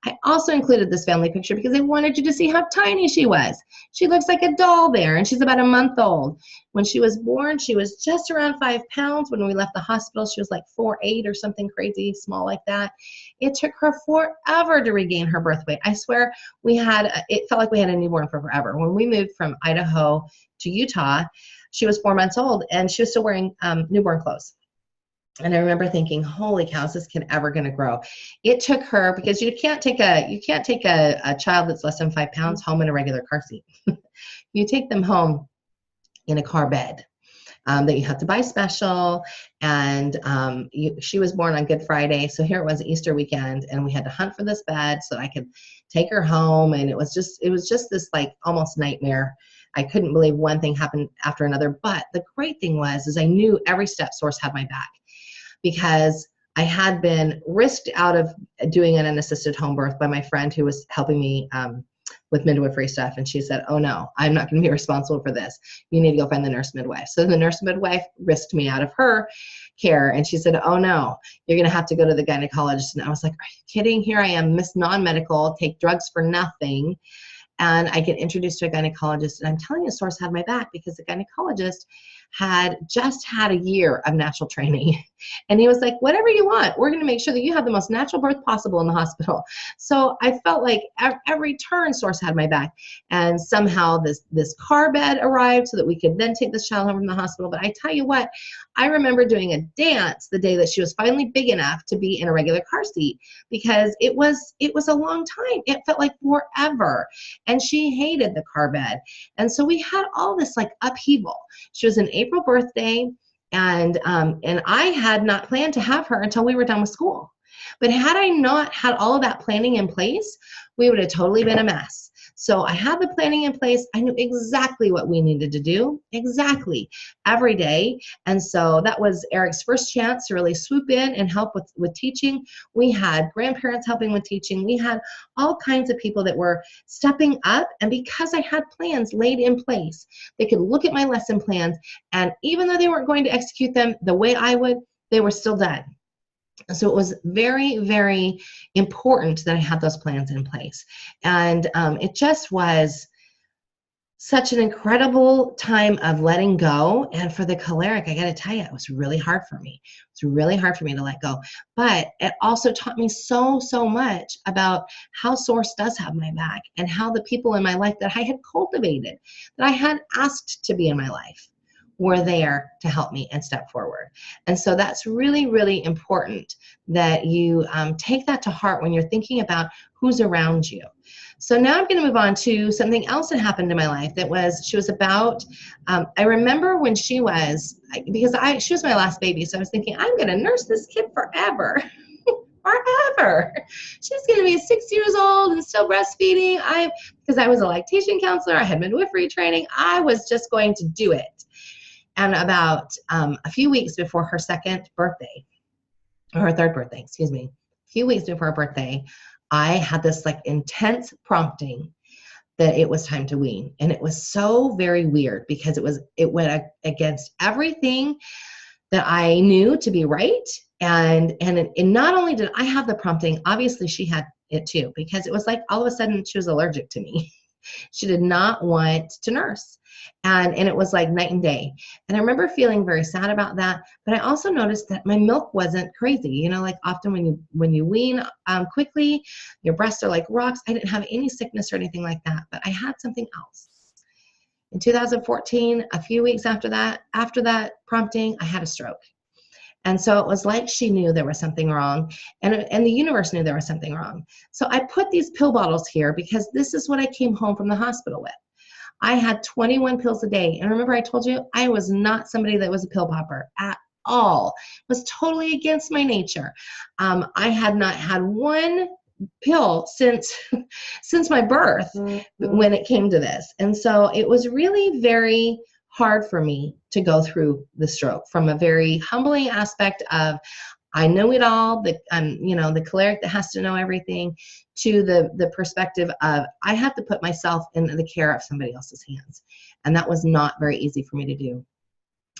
I also included this family picture because I wanted you to see how tiny she was. She looks like a doll there, and she's about a month old. When she was born, she was just around 5 pounds. When we left the hospital, she was like 4'8" or something crazy small like that. It took her forever to regain her birth weight. I swear it felt like we had a newborn for forever. When we moved from Idaho to Utah, she was 4 months old, and she was still wearing newborn clothes. And I remember thinking, holy cow, is this kid ever going to grow? It took her, because you can't take a child that's less than 5 pounds home in a regular car seat. You take them home in a car bed that you have to buy special. And she was born on Good Friday. So here it was Easter weekend, and we had to hunt for this bed so I could take her home. And it was just this almost nightmare. I couldn't believe one thing happened after another. But the great thing was I knew every step Source had my back, because I had been risked out of doing an unassisted home birth by my friend who was helping me with midwifery stuff. And she said, oh no, I'm not going to be responsible for this. You need to go find the nurse midwife. So the nurse midwife risked me out of her care. And she said, oh no, you're going to have to go to the gynecologist. And I was like, are you kidding? Here I am, Miss Non-Medical, take drugs for nothing. And I get introduced to a gynecologist, and I'm telling you, Source had my back, because the gynecologist had just had a year of natural training. And he was like, whatever you want, we're going to make sure that you have the most natural birth possible in the hospital. So I felt like every turn Source had my back. And somehow this car bed arrived so that we could then take this child home from the hospital. But I tell you what, I remember doing a dance the day that she was finally big enough to be in a regular car seat, because it was a long time. It felt like forever. And she hated the car bed. And so we had all this upheaval. She was an April birthday, and I had not planned to have her until we were done with school. But had I not had all of that planning in place, we would have totally been a mess. So I had the planning in place. I knew exactly what we needed to do, exactly, every day. And so that was Eric's first chance to really swoop in and help with teaching. We had grandparents helping with teaching. We had all kinds of people that were stepping up. And because I had plans laid in place, they could look at my lesson plans. And even though they weren't going to execute them the way I would, they were still done. So it was very, very important that I had those plans in place. And it just was such an incredible time of letting go. And for the choleric, I got to tell you, it was really hard for me. It's really hard for me to let go. But it also taught me so much about how Source does have my back, and how the people in my life that I had cultivated, that I had asked to be in my life, were there to help me and step forward. And so that's really, really important that you take that to heart when you're thinking about who's around you. So now I'm going to move on to something else that happened in my life she was about, I remember when she was my last baby. So I was thinking, I'm going to nurse this kid forever. Forever. She's going to be 6 years old and still breastfeeding. Because I was a lactation counselor, I had midwifery training. I was just going to do it. And about a few weeks before her second birthday, or her third birthday, excuse me, a few weeks before her birthday, I had this like intense prompting that it was time to wean. And it was so very weird because it went against everything that I knew to be right. And not only did I have the prompting, obviously she had it too, because it was like all of a sudden she was allergic to me. She did not want to nurse. And it was like night and day. And I remember feeling very sad about that. But I also noticed that my milk wasn't crazy. You know, like often when you wean quickly, your breasts are like rocks. I didn't have any sickness or anything like that, but I had something else. In 2014, a few weeks after that prompting, I had a stroke. And so it was like she knew there was something wrong, and the universe knew there was something wrong. So I put these pill bottles here because this is what I came home from the hospital with. I had 21 pills a day. And remember I told you I was not somebody that was a pill popper at all. It was totally against my nature. I had not had one pill since my birth when it came to this. And so it was really very hard for me to go through the stroke from a very humbling aspect of I know it all, the choleric that has to know everything, to the perspective of I have to put myself in the care of somebody else's hands. And that was not very easy for me to do.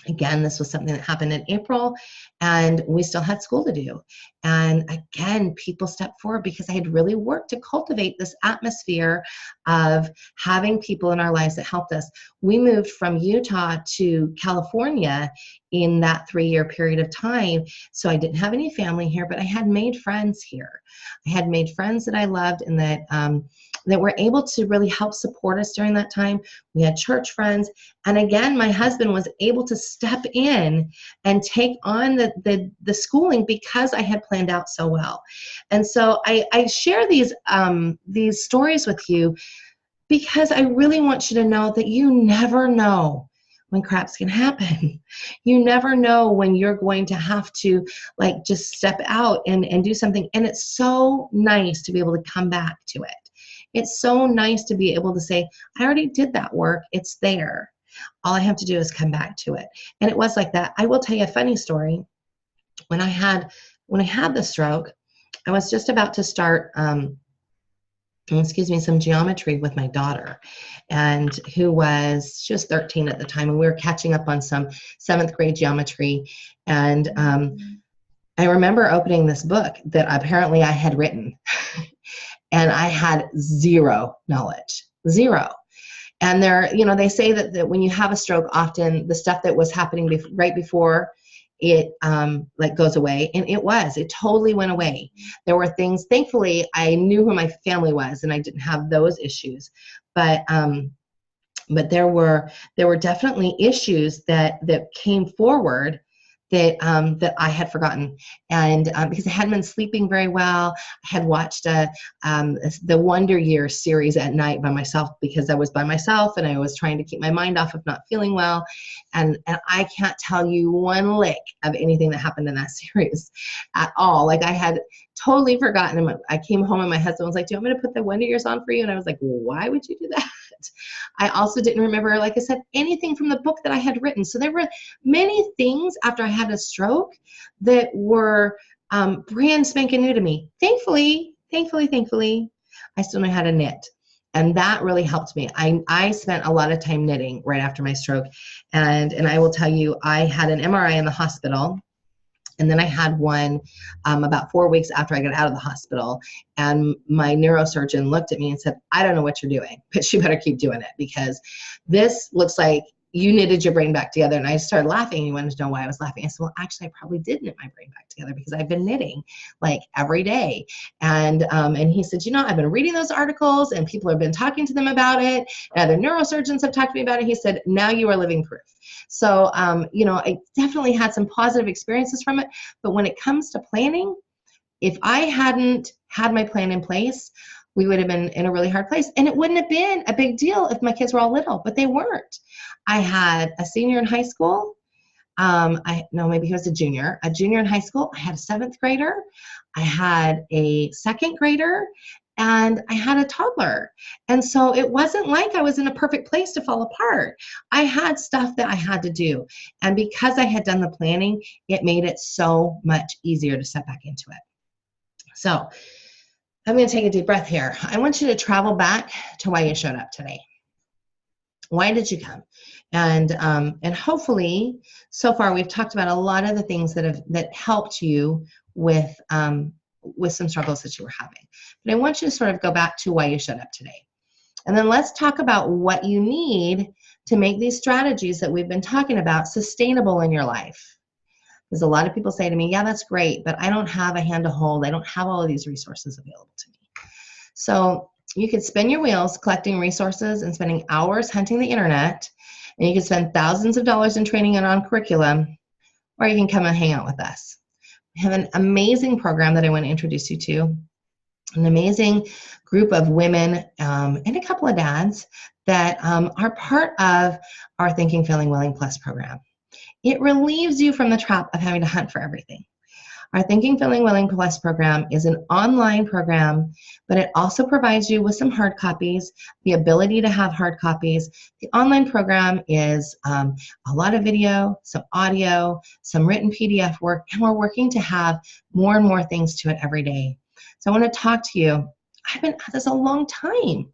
Again, this was something that happened in April, and we still had school to do. And again, people stepped forward because I had really worked to cultivate this atmosphere of having people in our lives that helped us. We moved from Utah to California in that 3-year period of time. So I didn't have any family here, but I had made friends here. I had made friends that I loved and that were able to really help support us during that time. We had church friends. And again, my husband was able to step in and take on the schooling because I had planned out so well. And so I share these stories with you because I really want you to know that you never know when crap's can happen. You never know when you're going to have to like just step out and do something. And it's so nice to be able to come back to it. It's so nice to be able to say, I already did that work. It's there. All I have to do is come back to it. And it was like that. I will tell you a funny story. When I had the stroke, I was just about to start, some geometry with my daughter, and she was 13 at the time, and we were catching up on some 7th grade geometry. And I remember opening this book that apparently I had written, and I had zero knowledge, zero. And they say that when you have a stroke, often the stuff that was happening right before it goes away, and it totally went away. There were things, thankfully, I knew who my family was, and I didn't have those issues. But there were definitely issues that came forward that I had forgotten, and because I hadn't been sleeping very well. I had watched the Wonder Years series at night by myself because I was by myself and I was trying to keep my mind off of not feeling well, and I can't tell you one lick of anything that happened in that series at all. Like I had totally forgotten. I came home and my husband was like, "Do you want me to put the Wonder Years on for you?" And I was like, "Why would you do that?" I also didn't remember, like I said, anything from the book that I had written. So there were many things after I had a stroke that were brand spanking new to me. Thankfully, I still know how to knit. And that really helped me. I spent a lot of time knitting right after my stroke. And I will tell you, I had an MRI in the hospital. And then I had one about 4 weeks after I got out of the hospital. And my neurosurgeon looked at me and said, "I don't know what you're doing, but you better keep doing it because this looks like you knitted your brain back together. And I started laughing. You wanted to know why I was laughing. I said, well, actually, I probably did knit my brain back together because I've been knitting like every day. And he said, you know, I've been reading those articles and people have been talking to them about it. And other neurosurgeons have talked to me about it. He said, now you are living proof. So, you know, I definitely had some positive experiences from it. But when it comes to planning, if I hadn't had my plan in place, we would have been in a really hard place. And it wouldn't have been a big deal if my kids were all little, but they weren't. I had a senior in high school. Maybe he was a junior in high school. I had a 7th grader. I had a 2nd grader, and I had a toddler. And so it wasn't like I was in a perfect place to fall apart. I had stuff that I had to do. And because I had done the planning, it made it so much easier to step back into it. So I'm going to take a deep breath here. I want you to travel back to why you showed up today. Why did you come? And hopefully, so far we've talked about a lot of the things that helped you with some struggles that you were having. But I want you to sort of go back to why you showed up today. And then let's talk about what you need to make these strategies that we've been talking about sustainable in your life. Because a lot of people say to me, yeah, that's great, but I don't have a hand to hold. I don't have all of these resources available to me. So you could spin your wheels collecting resources and spending hours hunting the internet, and you could spend thousands of dollars in training and on curriculum, or you can come and hang out with us. We have an amazing program that I want to introduce you to, an amazing group of women and a couple of dads that are part of our Thinking, Feeling, Willing Plus program. It relieves you from the trap of having to hunt for everything. Our Thinking, Feeling, Willing Plus program is an online program, but it also provides you with some hard copies, the ability to have hard copies. The online program is a lot of video, some audio, some written PDF work, and we're working to have more and more things to it every day. So I want to talk to you. I've been at this a long time.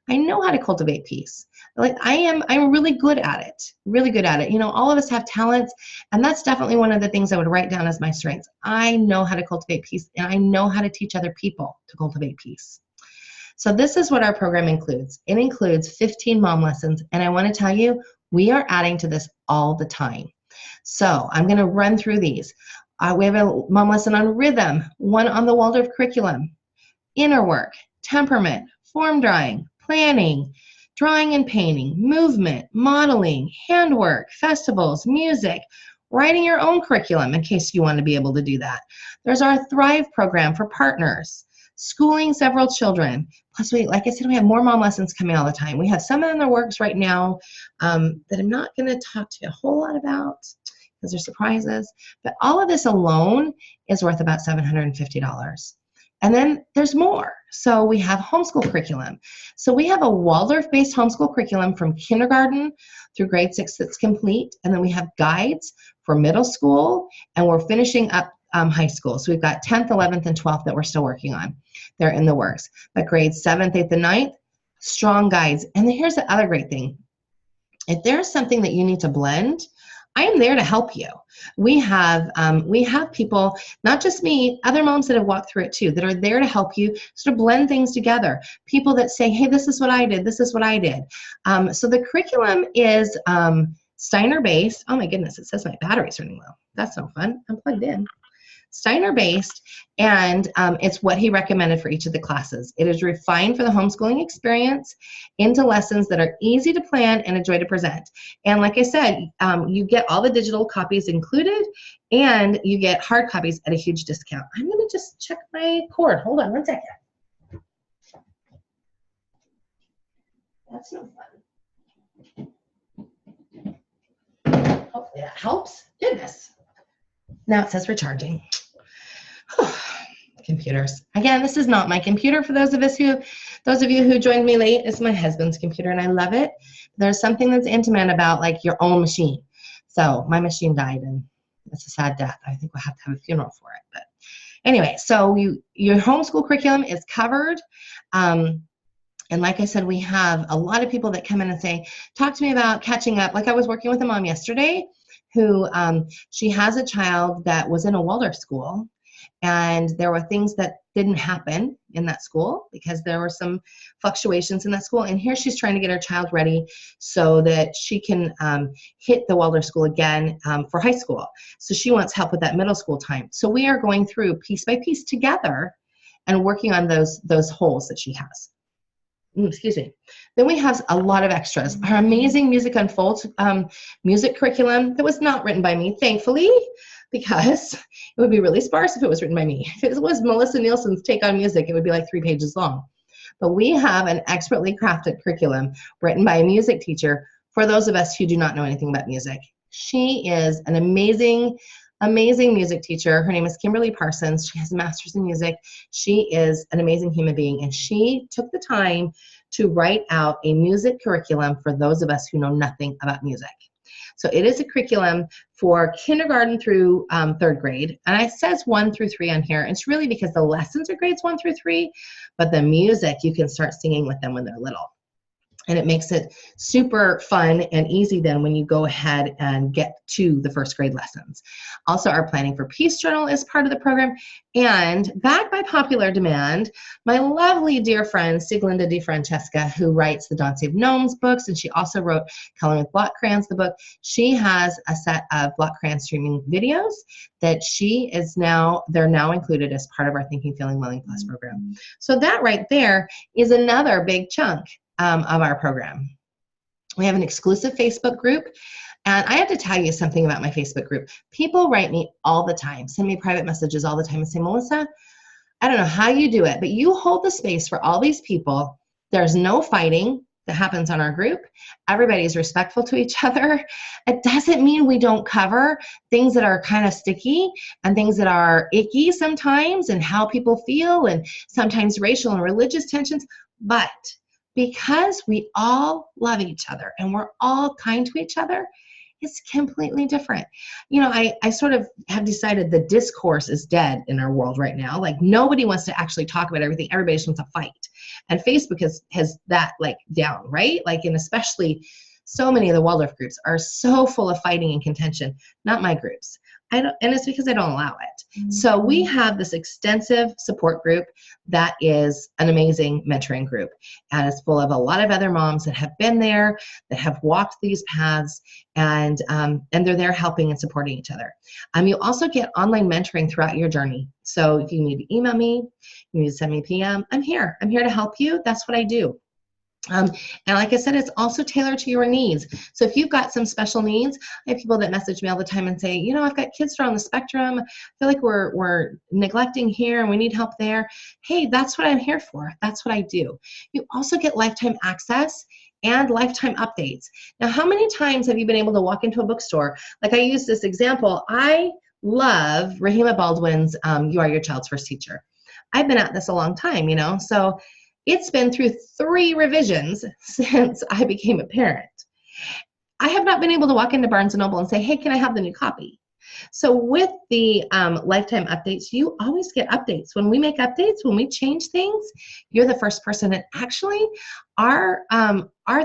I know how to cultivate peace. Like I'm really good at it, really good at it. You know, all of us have talents, and that's definitely one of the things I would write down as my strengths. I know how to cultivate peace, and I know how to teach other people to cultivate peace. So this is what our program includes. It includes 15 mom lessons, and I want to tell you, we are adding to this all the time. So I'm going to run through these. We have a mom lesson on rhythm, one on the Waldorf curriculum, inner work, temperament, form drawing, planning, drawing and painting, movement, modeling, handwork, festivals, music, writing your own curriculum in case you want to be able to do that. There's our Thrive program for partners, schooling several children. Plus, like I said, we have more mom lessons coming all the time. We have some in the works right now that I'm not going to talk to you a whole lot about because they're surprises. But all of this alone is worth about $750. And then there's more. So we have homeschool curriculum. So we have a Waldorf-based homeschool curriculum from kindergarten through grade 6 that's complete. And then we have guides for middle school, and we're finishing up high school. So we've got 10th, 11th, and 12th that we're still working on. They're in the works. But grades 7th, 8th, and 9th, strong guides. And then here's the other great thing. If there's something that you need to blend, I am there to help you. We have people, not just me, other moms that have walked through it too, that are there to help you sort of blend things together. People that say, hey, this is what I did, this is what I did. So the curriculum is Steiner-based. Oh my goodness, it says my battery's running low. That's no fun. I'm plugged in. Steiner-based, and it's what he recommended for each of the classes. It is refined for the homeschooling experience into lessons that are easy to plan and a joy to present. And like I said, you get all the digital copies included, and you get hard copies at a huge discount. I'm going to just check my cord. Hold on one second. That's no fun. Hopefully that helps. Goodness. Now it says recharging. Computers. Again, this is not my computer. For those of you who joined me late, it's my husband's computer, and I love it. There's something that's intimate about like your own machine. So my machine died, and it's a sad death. I think we'll have to have a funeral for it. But anyway, so your homeschool curriculum is covered. And like I said, we have a lot of people that come in and say, talk to me about catching up. Like I was working with a mom yesterday who she has a child that was in a Waldorf school, And there were things that didn't happen in that school because there were some fluctuations in that school. And here she's trying to get her child ready so that she can hit the Waldorf school again for high school. So she wants help with that middle school time. So we are going through piece by piece together and working on those holes that she has. Excuse me. Then we have a lot of extras. Our amazing Music Unfolds music curriculum that was not written by me, thankfully, because it would be really sparse if it was written by me. If it was Melissa Nielsen's take on music, it would be like 3 pages long. But we have an expertly crafted curriculum written by a music teacher for those of us who do not know anything about music. She is an amazing music teacher. Her name is Kimberly Parsons. She has a master's in music. She is an amazing human being, and she took the time to write out a music curriculum for those of us who know nothing about music. So it is a curriculum for kindergarten through 3rd grade, and it says 1 through 3 on here. It's really because the lessons are grades 1 through 3, but the music you can start singing with them when they're little. And it makes it super fun and easy then when you go ahead and get to the 1st grade lessons. Also, our Planning for Peace Journal is part of the program. And back by popular demand, my lovely dear friend, Siglinda DeFrancesca, who writes the Don't Save Gnomes books, and she also wrote Coloring with Block Crayons, the book. She has a set of block crayon streaming videos that they're now included as part of our Thinking, Feeling, Willing Plus program. So that right there is another big chunk of our program. We have an exclusive Facebook group, and I have to tell you something about my Facebook group. People write me all the time, send me private messages all the time and say, Melissa, I don't know how you do it, but you hold the space for all these people. There's no fighting that happens on our group. Everybody's respectful to each other. It doesn't mean we don't cover things that are kind of sticky and things that are icky sometimes and how people feel and sometimes racial and religious tensions, but because we all love each other and we're all kind to each other, it's completely different. You know, I sort of have decided the discourse is dead in our world right now. Like nobody wants to actually talk about everything. Everybody just wants to fight. And Facebook has that like down, right? Like, and especially so many of the Waldorf groups are so full of fighting and contention, not my groups. And it's because I don't allow it. Mm-hmm. So we have this extensive support group that is an amazing mentoring group. And it's full of a lot of other moms that have been there, that have walked these paths, and they're there helping and supporting each other. You also get online mentoring throughout your journey. So if you need to email me, you need to send me a PM, I'm here. I'm here to help you. That's what I do. And like I said, it's also tailored to your needs. So if you've got some special needs, I have people that message me all the time and say, you know, I've got kids that are on the spectrum. I feel like we're neglecting here and we need help there. Hey, that's what I'm here for. That's what I do. You also get lifetime access and lifetime updates. Now, how many times have you been able to walk into a bookstore? Like I use this example. I love Rahima Baldwin's You Are Your Child's First Teacher. I've been at this a long time, you know, so it's been through 3 revisions since I became a parent. I have not been able to walk into Barnes & Noble and say, hey, can I have the new copy? So with the lifetime updates, you always get updates. When we make updates, when we change things, you're the first person. And actually, our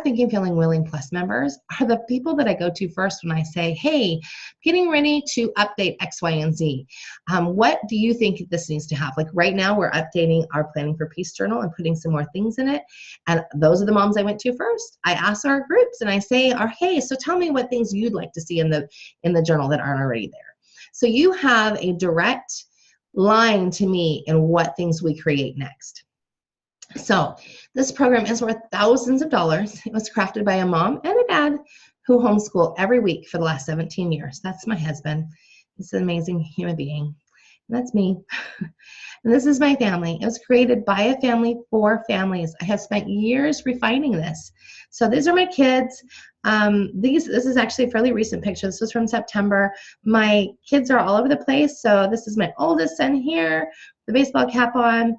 Thinking, Feeling, Willing Plus members are the people that I go to first when I say, hey, getting ready to update X, Y, and Z. What do you think this needs to have? Like right now, we're updating our Planning for Peace journal and putting some more things in it. And those are the moms I went to first. I ask our groups and I say, hey, so tell me what things you'd like to see in the journal that aren't already there. So you have a direct line to me in what things we create next. So this program is worth thousands of dollars. It was crafted by a mom and a dad who homeschool every week for the last 17 years. That's my husband. He's an amazing human being. And that's me. And this is my family. It was created by a family for families. I have spent years refining this. So these are my kids. This is actually a fairly recent picture. This was from September. My kids are all over the place. So this is my oldest son here, the baseball cap on.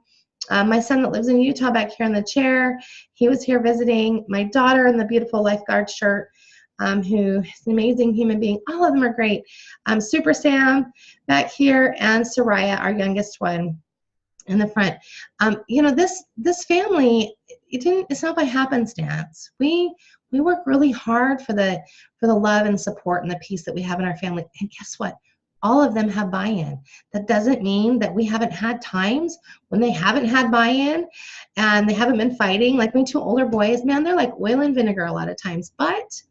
My son that lives in Utah back here in the chair. He was here visiting. My daughter in the beautiful lifeguard shirt, who is an amazing human being. All of them are great. Super Sam back here, and Soraya, our youngest one, in the front. You know, this family, it's not by happenstance. We work really hard for the love and support and the peace that we have in our family. And guess what? all of them have buy-in. That doesn't mean that we haven't had times when they haven't had buy-in and they haven't been fighting. Like my two older boys, man, they're like oil and vinegar a lot of times. But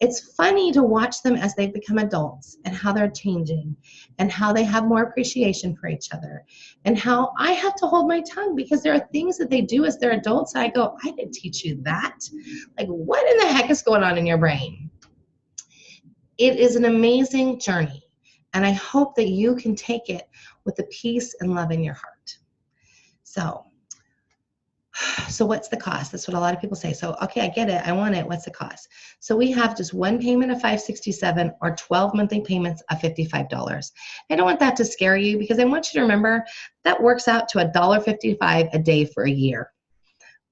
it's funny to watch them as they become adults and how they're changing and how they have more appreciation for each other and how I have to hold my tongue because there are things that they do as they're adults. And I go, I didn't teach you that. Like, what in the heck is going on in your brain? It is an amazing journey. And I hope that you can take it with the peace and love in your heart. So what's the cost? That's what a lot of people say. So, okay, I get it. I want it. What's the cost? So we have just one payment of $567 or 12 monthly payments of $55. I don't want that to scare you because I want you to remember that works out to $1.55 a day for a year.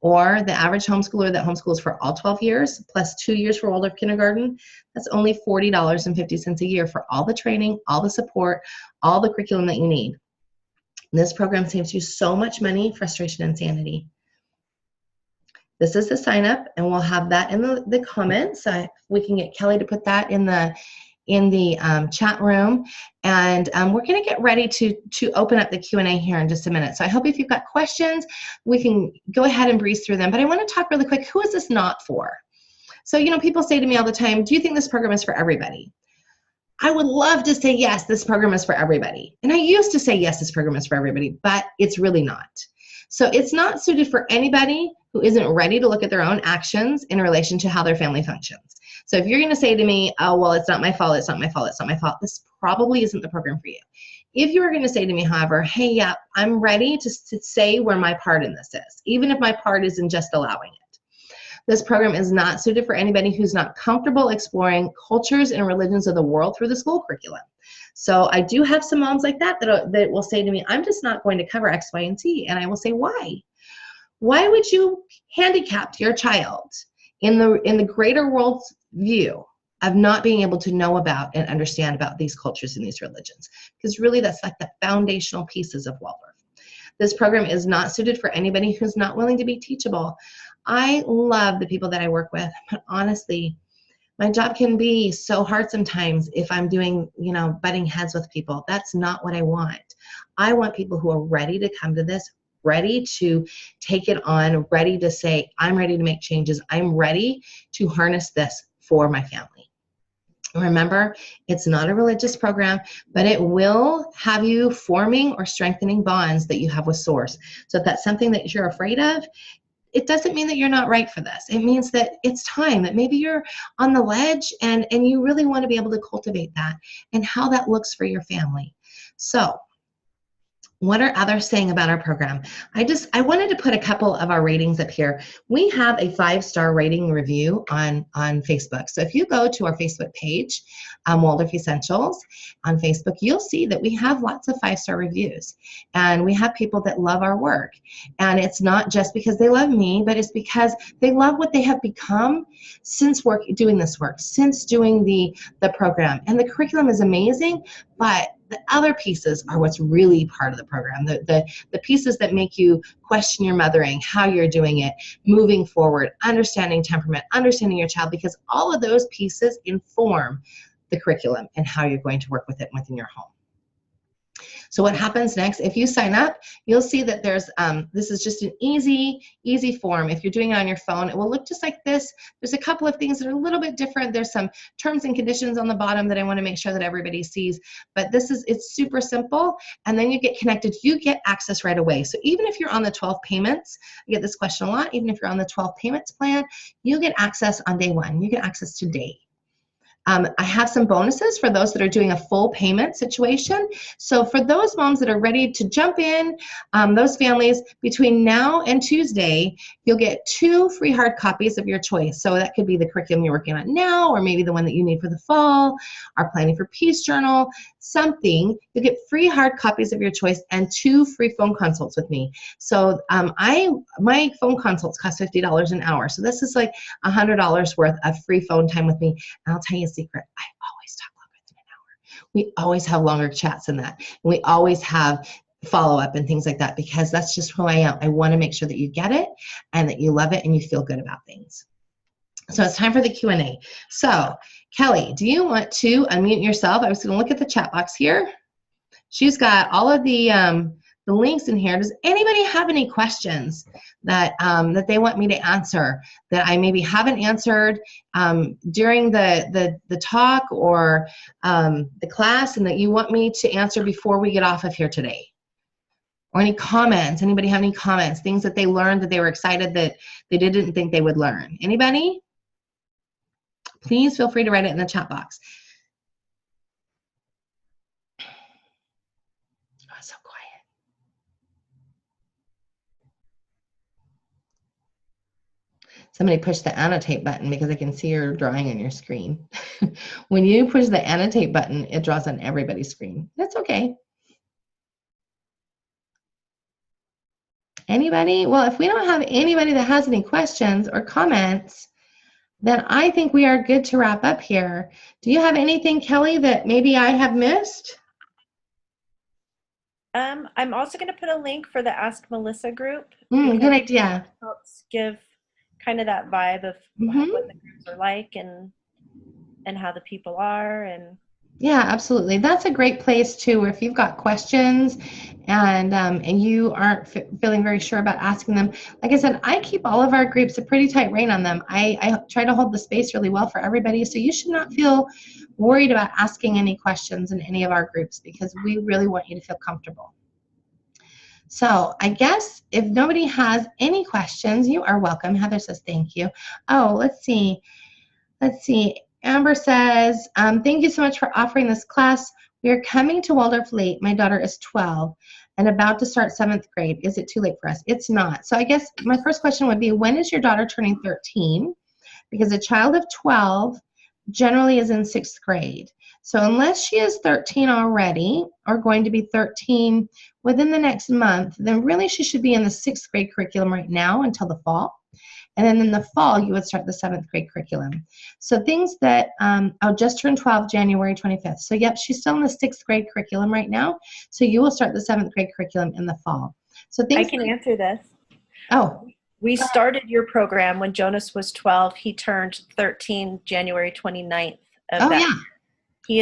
Or the average homeschooler that homeschools for all 12 years plus 2 years for Waldorf kindergarten, that's only $40.50 a year for all the training, all the support, all the curriculum that you need. This program saves you so much money, frustration, and sanity. This is the sign up, and we'll have that in the comments. We can get Kelly to put that in the chat room, and we're going to get ready to open up the Q&A here in just a minute. So I hope if you've got questions, we can go ahead and breeze through them. But I want to talk really quick. Who is this not for? So, you know, people say to me all the time, do you think this program is for everybody? I would love to say, yes, this program is for everybody. And I used to say, yes, this program is for everybody, but it's really not. So it's not suited for anybody who isn't ready to look at their own actions in relation to how their family functions. So if you're going to say to me, oh, well, it's not my fault, it's not my fault, it's not my fault, this probably isn't the program for you. If you are going to say to me, however, hey, yeah, I'm ready to say where my part in this is, even if my part isn't just allowing it. This program is not suited for anybody who's not comfortable exploring cultures and religions of the world through the school curriculum. So I do have some moms like that will say to me, I'm just not going to cover X, Y, and Z. And I will say, why? Why would you handicap your child in the greater world's view of not being able to know about and understand about these cultures and these religions? Because really that's like the foundational pieces of Waldorf. This program is not suited for anybody who's not willing to be teachable. I love the people that I work with, but honestly, my job can be so hard sometimes if I'm doing, butting heads with people. That's not what I want. I want people who are ready to come to this, ready to take it on, ready to say, I'm ready to make changes. I'm ready to harness this for my family. Remember, it's not a religious program, but it will have you forming or strengthening bonds that you have with Source. So if that's something that you're afraid of, it doesn't mean that you're not right for this. It means that it's time, that maybe you're on the ledge and you really want to be able to cultivate that and how that looks for your family. So what are others saying about our program? I wanted to put a couple of our ratings up here. We have a 5-star rating review on Facebook. So if you go to our Facebook page, Waldorf Essentials on Facebook, you'll see that we have lots of 5-star reviews. And we have people that love our work. And it's not just because they love me, but it's because they love what they have become since doing this work, since doing the program. And the curriculum is amazing, but the other pieces are what's really part of the program, the pieces that make you question your mothering, how you're doing it, moving forward, understanding temperament, understanding your child, because all of those pieces inform the curriculum and how you're going to work with it within your home. So what happens next? If you sign up, you'll see that there's, this is just an easy form. If you're doing it on your phone, it will look just like this. There's a couple of things that are a little bit different. There's some terms and conditions on the bottom that I want to make sure that everybody sees. But it's super simple. And then you get connected. You get access right away. So even if you're on the 12 payments, I get this question a lot, even if you're on the 12 payments plan, you get access on day one. You get access today. I have some bonuses for those that are doing a full payment situation. So for those moms that are ready to jump in, those families, between now and Tuesday, you'll get 2 free hard copies of your choice. So that could be the curriculum you're working on now, or maybe the one that you need for the fall, our Planning for Peace journal, something. You'll get free hard copies of your choice and 2 free phone consults with me. So my phone consults cost $50 an hour. So this is like $100 worth of free phone time with me. And I'll tell you secret, I always talk longer than an hour. We always have longer chats than that. And we always have follow-up and things like that, because that's just who I am. I want to make sure that you get it and that you love it and you feel good about things. So it's time for the Q&A. So Kelly, do you want to unmute yourself? I was going to look at the chat box here. She's got all of the links in here. Does anybody have any questions that that they want me to answer that I maybe haven't answered during the talk or the class, and that you want me to answer before we get off of here today? Or any comments? Anybody have any comments? Things that they learned that they were excited that they didn't think they would learn? Anybody? Please feel free to write it in the chat box. Oh, it's so quiet. Somebody push the annotate button because I can see your drawing on your screen. When you push the annotate button, it draws on everybody's screen. That's okay. Anybody? Well, if we don't have anybody that has any questions or comments, then I think we are good to wrap up here. Do you have anything, Kelly, that maybe I have missed? I'm also going to put a link for the Ask Melissa group. Good idea. It helps give kind of that vibe of what the groups are like and how the people are. And yeah, absolutely. That's a great place too, where if you've got questions and you aren't feeling very sure about asking them. Like I said, I keep all of our groups a pretty tight rein on them. I try to hold the space really well for everybody, so you should not feel worried about asking any questions in any of our groups because we really want you to feel comfortable. So I guess if nobody has any questions, you are welcome. Heather says thank you. Oh, let's see. Amber says, thank you so much for offering this class. We are coming to Waldorf late. My daughter is 12 and about to start 7th grade. Is it too late for us? It's not. So I guess my first question would be, when is your daughter turning 13? Because a child of 12 generally is in 6th grade. So unless she is 13 already or going to be 13 within the next month, then really she should be in the 6th grade curriculum right now until the fall. And then in the fall, you would start the 7th grade curriculum. So things that, I'll just turn 12 January 25th. So yep, she's still in the 6th grade curriculum right now. So you will start the 7th grade curriculum in the fall. So things I can answer this. Oh. We started your program when Jonas was 12. He turned 13 January 29th of that year. He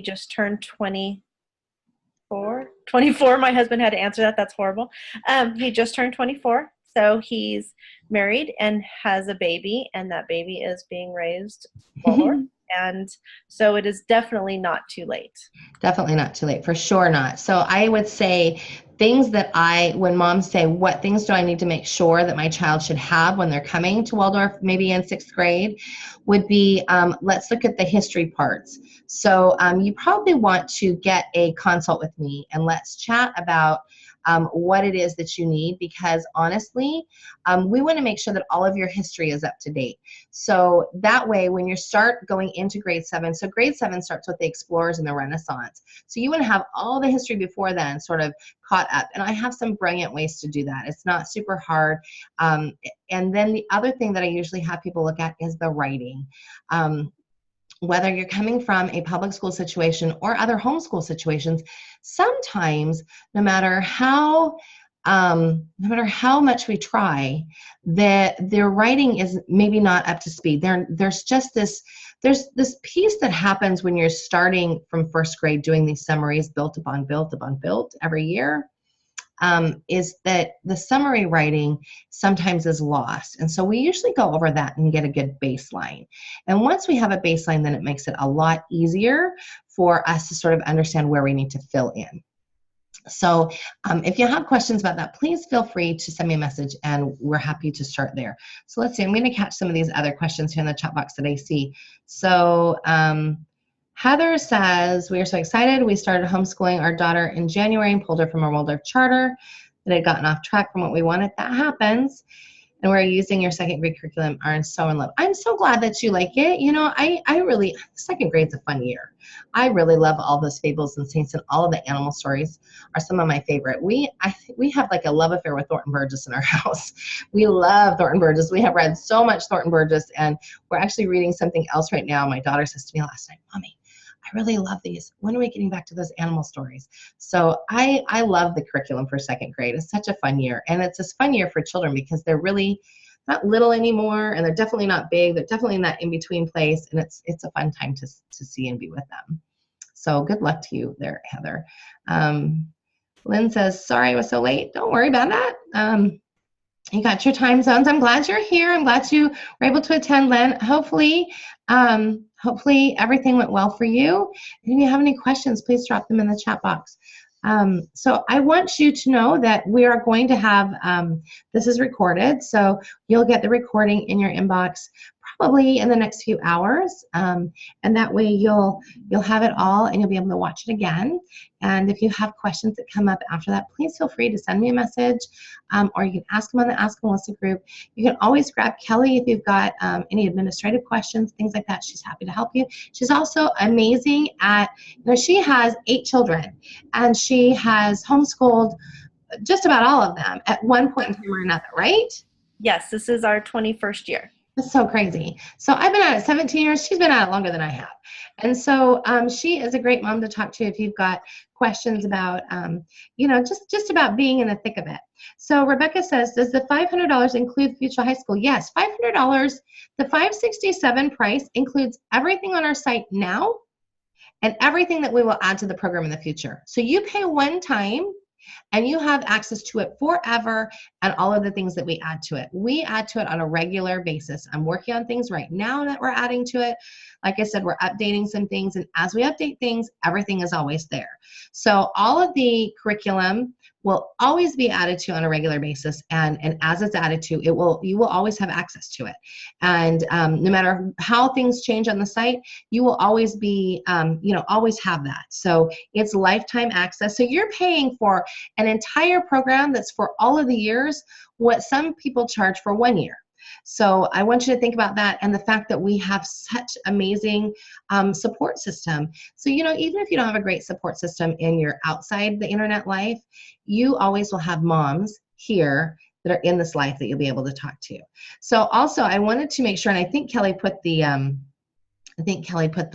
just turned 24. 24, my husband had to answer that. That's horrible. He just turned 24. So he's married and has a baby, and that baby is being raised Waldorf. And so it is definitely not too late. Definitely not too late, for sure not. So I would say things that when moms say, what things do I need to make sure that my child should have when they're coming to Waldorf, maybe in 6th grade, would be, let's look at the history parts. So you probably want to get a consult with me and let's chat about what it is that you need, because honestly, we want to make sure that all of your history is up to date. So that way, when you start going into grade 7, so grade 7 starts with the Explorers and the Renaissance. So you want to have all the history before then sort of caught up. And I have some brilliant ways to do that. It's not super hard. And then the other thing that I usually have people look at is the writing. Whether you're coming from a public school situation or other homeschool situations, sometimes no matter how much we try, their writing is maybe not up to speed. There's this piece that happens when you're starting from 1st grade doing these summaries built upon built upon built every year. Is that the summary writing sometimes is lost. And so we usually go over that and get a good baseline. And once we have a baseline, then it makes it a lot easier for us to sort of understand where we need to fill in. So if you have questions about that, please feel free to send me a message and we're happy to start there. So let's see, I'm going to catch some of these other questions here in the chat box that I see. So Heather says, we are so excited. We started homeschooling our daughter in January and pulled her from our Waldorf charter that had gotten off track from what we wanted. That happens. And we're using your 2nd grade curriculum, are so in love. I'm so glad that you like it. You know, I really, 2nd grade's a fun year. I really love all those fables and saints, and all of the animal stories are some of my favorite. We have like a love affair with Thornton Burgess in our house. We love Thornton Burgess. We have read so much Thornton Burgess, and we're actually reading something else right now. My daughter says to me last night, Mommy, I really love these. When are we getting back to those animal stories? So I love the curriculum for 2nd grade. It's such a fun year. And it's a fun year for children because they're not little anymore, and they're definitely not big. They're definitely in that in-between place, and it's a fun time to see and be with them. So good luck to you there, Heather. Lynn says, sorry I was so late. Don't worry about that. You got your time zones. I'm glad you're here. I'm glad you were able to attend, Lynn. Hopefully everything went well for you. And if you have any questions, please drop them in the chat box. So I want you to know that we are going to have, this is recorded, so you'll get the recording in your inbox probably in the next few hours, and that way you'll have it all and you'll be able to watch it again. And if you have questions that come up after that, please feel free to send me a message, or you can ask them on the Ask Melissa group. You can always grab Kelly if you've got any administrative questions, things like that. She's happy to help you. She's also amazing at, she has 8 children, and she has homeschooled just about all of them at one point in time or another, right? Yes, this is our 21st year. That's so crazy. So I've been at it 17 years. She's been at it longer than I have. And so she is a great mom to talk to if you've got questions about, just about being in the thick of it. So Rebecca says, does the $500 include future high school? Yes, $500. The $567 price includes everything on our site now and everything that we will add to the program in the future. So you pay one time, and you have access to it forever and all of the things that we add to it. We add to it on a regular basis. I'm working on things right now that we're adding to it. Like I said, we're updating some things, and as we update things, everything is always there. So all of the curriculum will always be added to on a regular basis, and as it's added to, you will always have access to it. And no matter how things change on the site, you will always be, always have that. So it's lifetime access. So you're paying for an entire program that's for all of the years, what some people charge for 1 year. So I want you to think about that, and the fact that we have such amazing support system. So, even if you don't have a great support system in your outside the internet life, you always will have moms here that are in this life that you'll be able to talk to. So also I wanted to make sure, and I think Kelly put the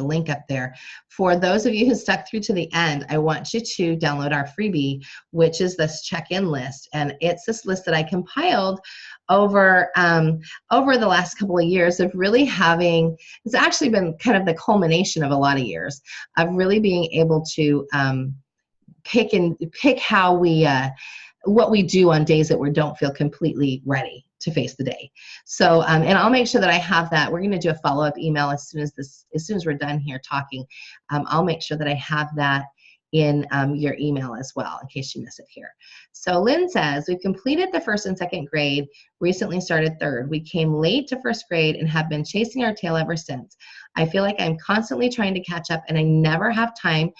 link up there. For those of you who stuck through to the end, I want you to download our freebie, which is this check-in list. And it's this list that I compiled over the last couple of years of really having, it's actually been kind of the culmination of a lot of years of really being able to pick how we, what we do on days that we don't feel completely ready to face the day. So, and I'll make sure that I have that. We're going to do a follow-up email as soon as we're done here talking. I'll make sure that I have that in your email as well, in case you miss it here. So Lynn says, we've completed the 1st and 2nd grade, recently started 3rd. We came late to 1st grade and have been chasing our tail ever since. I feel like I'm constantly trying to catch up, and I never have time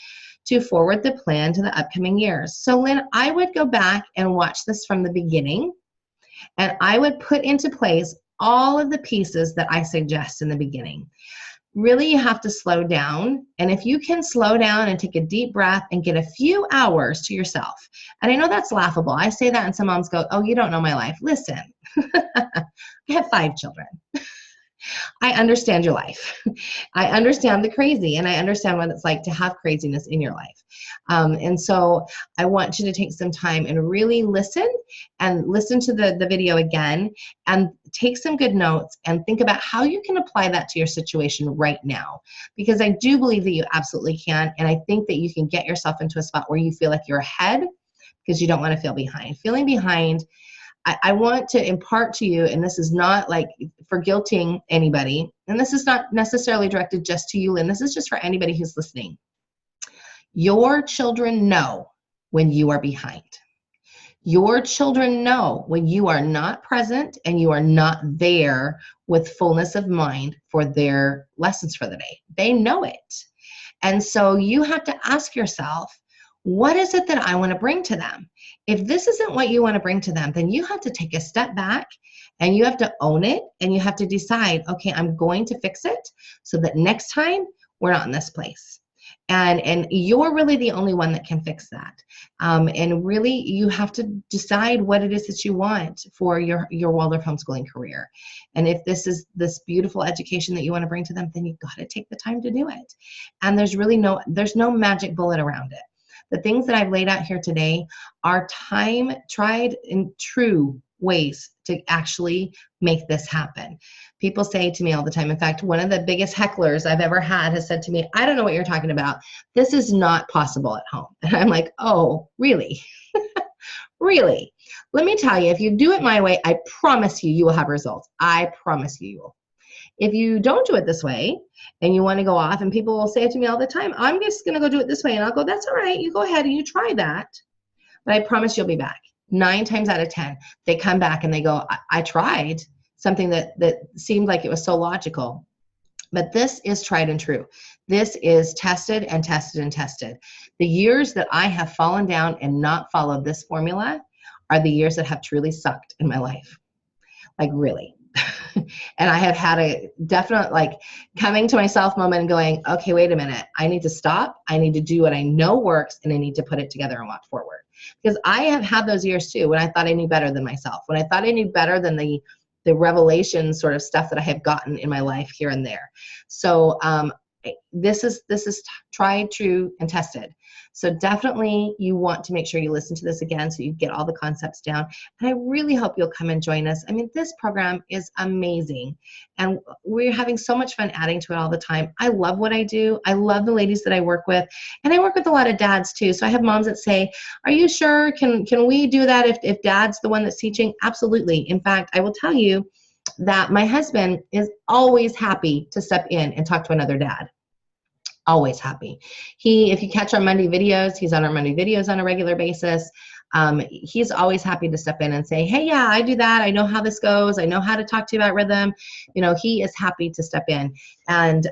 to forward the plan to the upcoming years. So Lynn, I would go back and watch this from the beginning, and I would put into place all of the pieces that I suggest in the beginning. Really, you have to slow down. And if you can slow down and take a deep breath and get a few hours to yourself. And I know that's laughable. I say that and some moms go, oh, you don't know my life. Listen, I have 5 children. I understand your life. I understand the crazy, and I understand what it's like to have craziness in your life. And so I want you to take some time and really listen to the video again, and take some good notes and think about how you can apply that to your situation right now. Because I do believe that you absolutely can, and I think that you can get yourself into a spot where you feel like you're ahead because you don't want to feel behind. Feeling behind, I want to impart to you, and this is not like for guilting anybody, and this is not necessarily directed just to you, and this is just for anybody who's listening. Your children know when you are behind. Your children know when you are not present and you are not there with fullness of mind for their lessons for the day. They know it. And so you have to ask yourself, what is it that I want to bring to them? If this isn't what you want to bring to them, then you have to take a step back and you have to own it, and you have to decide, okay, I'm going to fix it so that next time we're not in this place. And you're really the only one that can fix that. And really, you have to decide what it is that you want for your Waldorf homeschooling career. And if this is this beautiful education that you want to bring to them, then you've got to take the time to do it. And there's no magic bullet around it. The things that I've laid out here today are tried and true ways to actually make this happen. People say to me all the time, in fact, one of the biggest hecklers I've ever had has said to me, I don't know what you're talking about. This is not possible at home. And I'm like, oh, really? Really? Let me tell you, if you do it my way, I promise you, you will have results. I promise you, you will. If you don't do it this way and you want to go off, and people will say it to me all the time, I'm just going to go do it this way. And I'll go, that's all right. You go ahead and you try that. But I promise you'll be back. 9 times out of 10, they come back and they go, I tried something that seemed like it was so logical. But this is tried and true. This is tested and tested and tested. The years that I have fallen down and not followed this formula are the years that have truly sucked in my life. Like, really. And I have had a definite, like, coming to myself moment and going, okay, wait a minute. I need to stop. I need to do what I know works, and I need to put it together and walk forward. Because I have had those years too, when I thought I knew better than myself, when I thought I knew better than the revelation sort of stuff that I have gotten in my life here and there. So this is tried, true, and tested. So definitely you want to make sure you listen to this again so you get all the concepts down. And I really hope you'll come and join us. I mean, this program is amazing. And we're having so much fun adding to it all the time. I love what I do. I love the ladies that I work with. And I work with a lot of dads too. So I have moms that say, are you sure? Can we do that if dad's the one that's teaching? Absolutely. In fact, I will tell you that my husband is always happy to step in and talk to another dad. Always happy. If you catch our Monday videos, he's on our Monday videos on a regular basis. He's always happy to step in and say, hey, yeah, I do that. I know how this goes. I know how to talk to you about rhythm. You know, he is happy to step in. And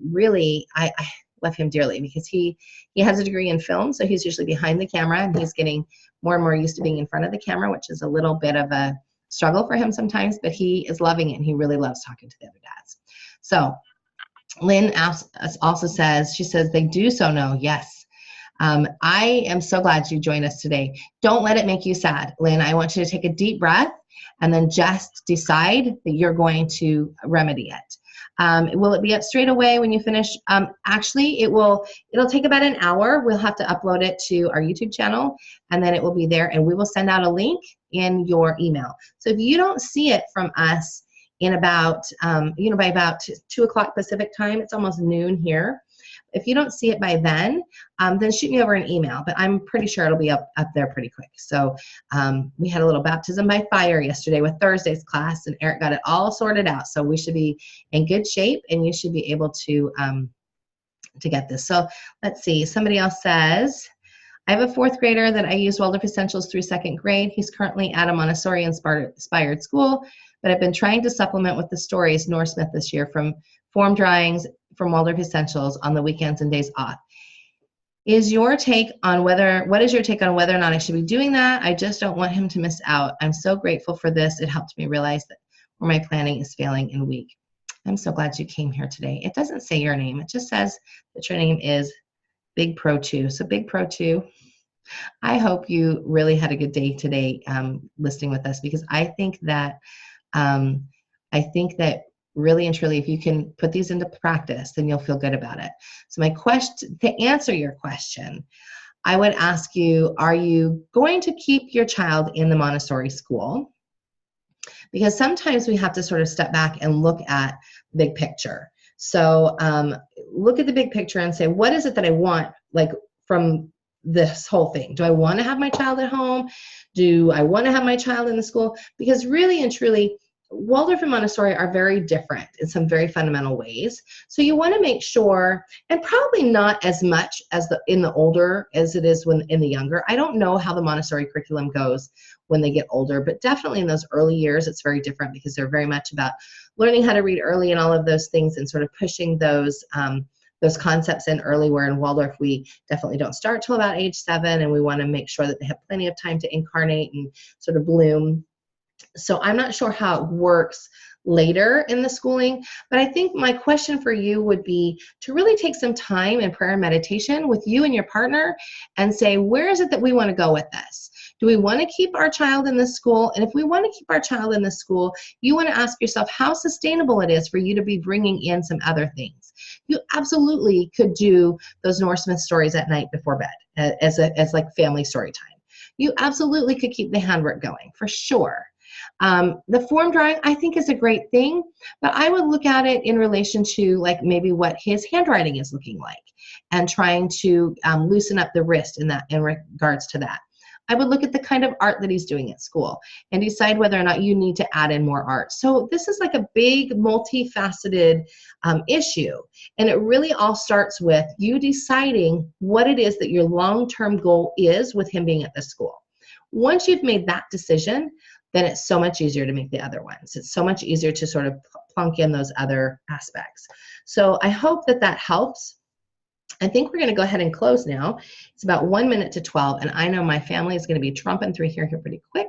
really, I love him dearly because he has a degree in film. So he's usually behind the camera, and he's getting more and more used to being in front of the camera, which is a little bit of a struggle for him sometimes, but he is loving it, and he really loves talking to the other dads. So Lynn also says, she says, they do so know. Yes. I am so glad you joined us today. Don't let it make you sad, Lynn. I want you to take a deep breath and then just decide that you're going to remedy it. Will it be up straight away when you finish? Actually, it'll take about an hour. We'll have to upload it to our YouTube channel, and then it will be there, and we will send out a link in your email. So if you don't see it from us in about, by about 2 o'clock Pacific time, it's almost noon here. If you don't see it by then shoot me over an email, but I'm pretty sure it'll be up there pretty quick. So we had a little baptism by fire yesterday with Thursday's class, and Eric got it all sorted out. So we should be in good shape, and you should be able to get this. So let's see, somebody else says, I have a 4th grader that I use Waldorf Essentials through 2nd grade. He's currently at a Montessori-inspired school, but I've been trying to supplement with the stories North Smith this year from form drawings from Waldorf Essentials on the weekends and days off. What is your take on whether or not I should be doing that? I just don't want him to miss out. I'm so grateful for this. It helped me realize that where my planning is failing and weak. I'm so glad you came here today. It doesn't say your name. It just says that your name is Big Pro 2. So Big Pro 2, I hope you really had a good day today listening with us, because I think that really and truly, if you can put these into practice, then you'll feel good about it. So my question, to answer your question, I would ask you, are you going to keep your child in the Montessori school? Because sometimes we have to sort of step back and look at the big picture. So look at the big picture and say, what is it that I want, like, from this whole thing? Do I want to have my child at home? Do I want to have my child in the school? Because really and truly, Waldorf and Montessori are very different in some very fundamental ways. So you want to make sure, and probably not as much as in the older as it is in the younger. I don't know how the Montessori curriculum goes when they get older, but definitely in those early years, it's very different, because they're very much about learning how to read early and all of those things, and sort of pushing those concepts in early, where in Waldorf we definitely don't start till about age 7, and we want to make sure that they have plenty of time to incarnate and sort of bloom. So I'm not sure how it works later in the schooling, but I think my question for you would be to really take some time in prayer and meditation with you and your partner and say, where is it that we want to go with this? Do we want to keep our child in this school? And if we want to keep our child in this school, you want to ask yourself how sustainable it is for you to be bringing in some other things. You absolutely could do those North Smith stories at night before bed as like family story time. you absolutely could keep the handwork going for sure. The form drawing, I think, is a great thing, but I would look at it in relation to like maybe what his handwriting is looking like and trying to loosen up the wrist in regards to that. I would look at the kind of art that he's doing at school and decide whether or not you need to add in more art. So this is like a big, multifaceted issue. And it really all starts with you deciding what it is that your long-term goal is with him being at the school. Once you've made that decision, then it's so much easier to make the other ones. It's so much easier to sort of plunk in those other aspects. So I hope that that helps. I think we're going to go ahead and close now. It's about 1 minute to 12, and I know my family is going to be tromping through here pretty quick,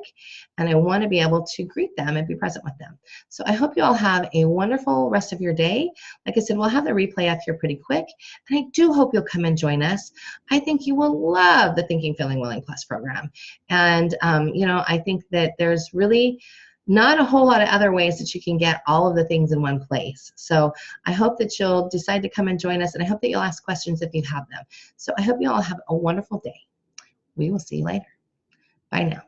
and I want to be able to greet them and be present with them. So I hope you all have a wonderful rest of your day. Like I said, we'll have the replay up here pretty quick, and I do hope you'll come and join us. I think you will love the Thinking, Feeling, Willing Plus program, and you know, I think that there's really not a whole lot of other ways that you can get all of the things in one place. So I hope that you'll decide to come and join us, and I hope that you'll ask questions if you have them. So I hope you all have a wonderful day. We will see you later. Bye now.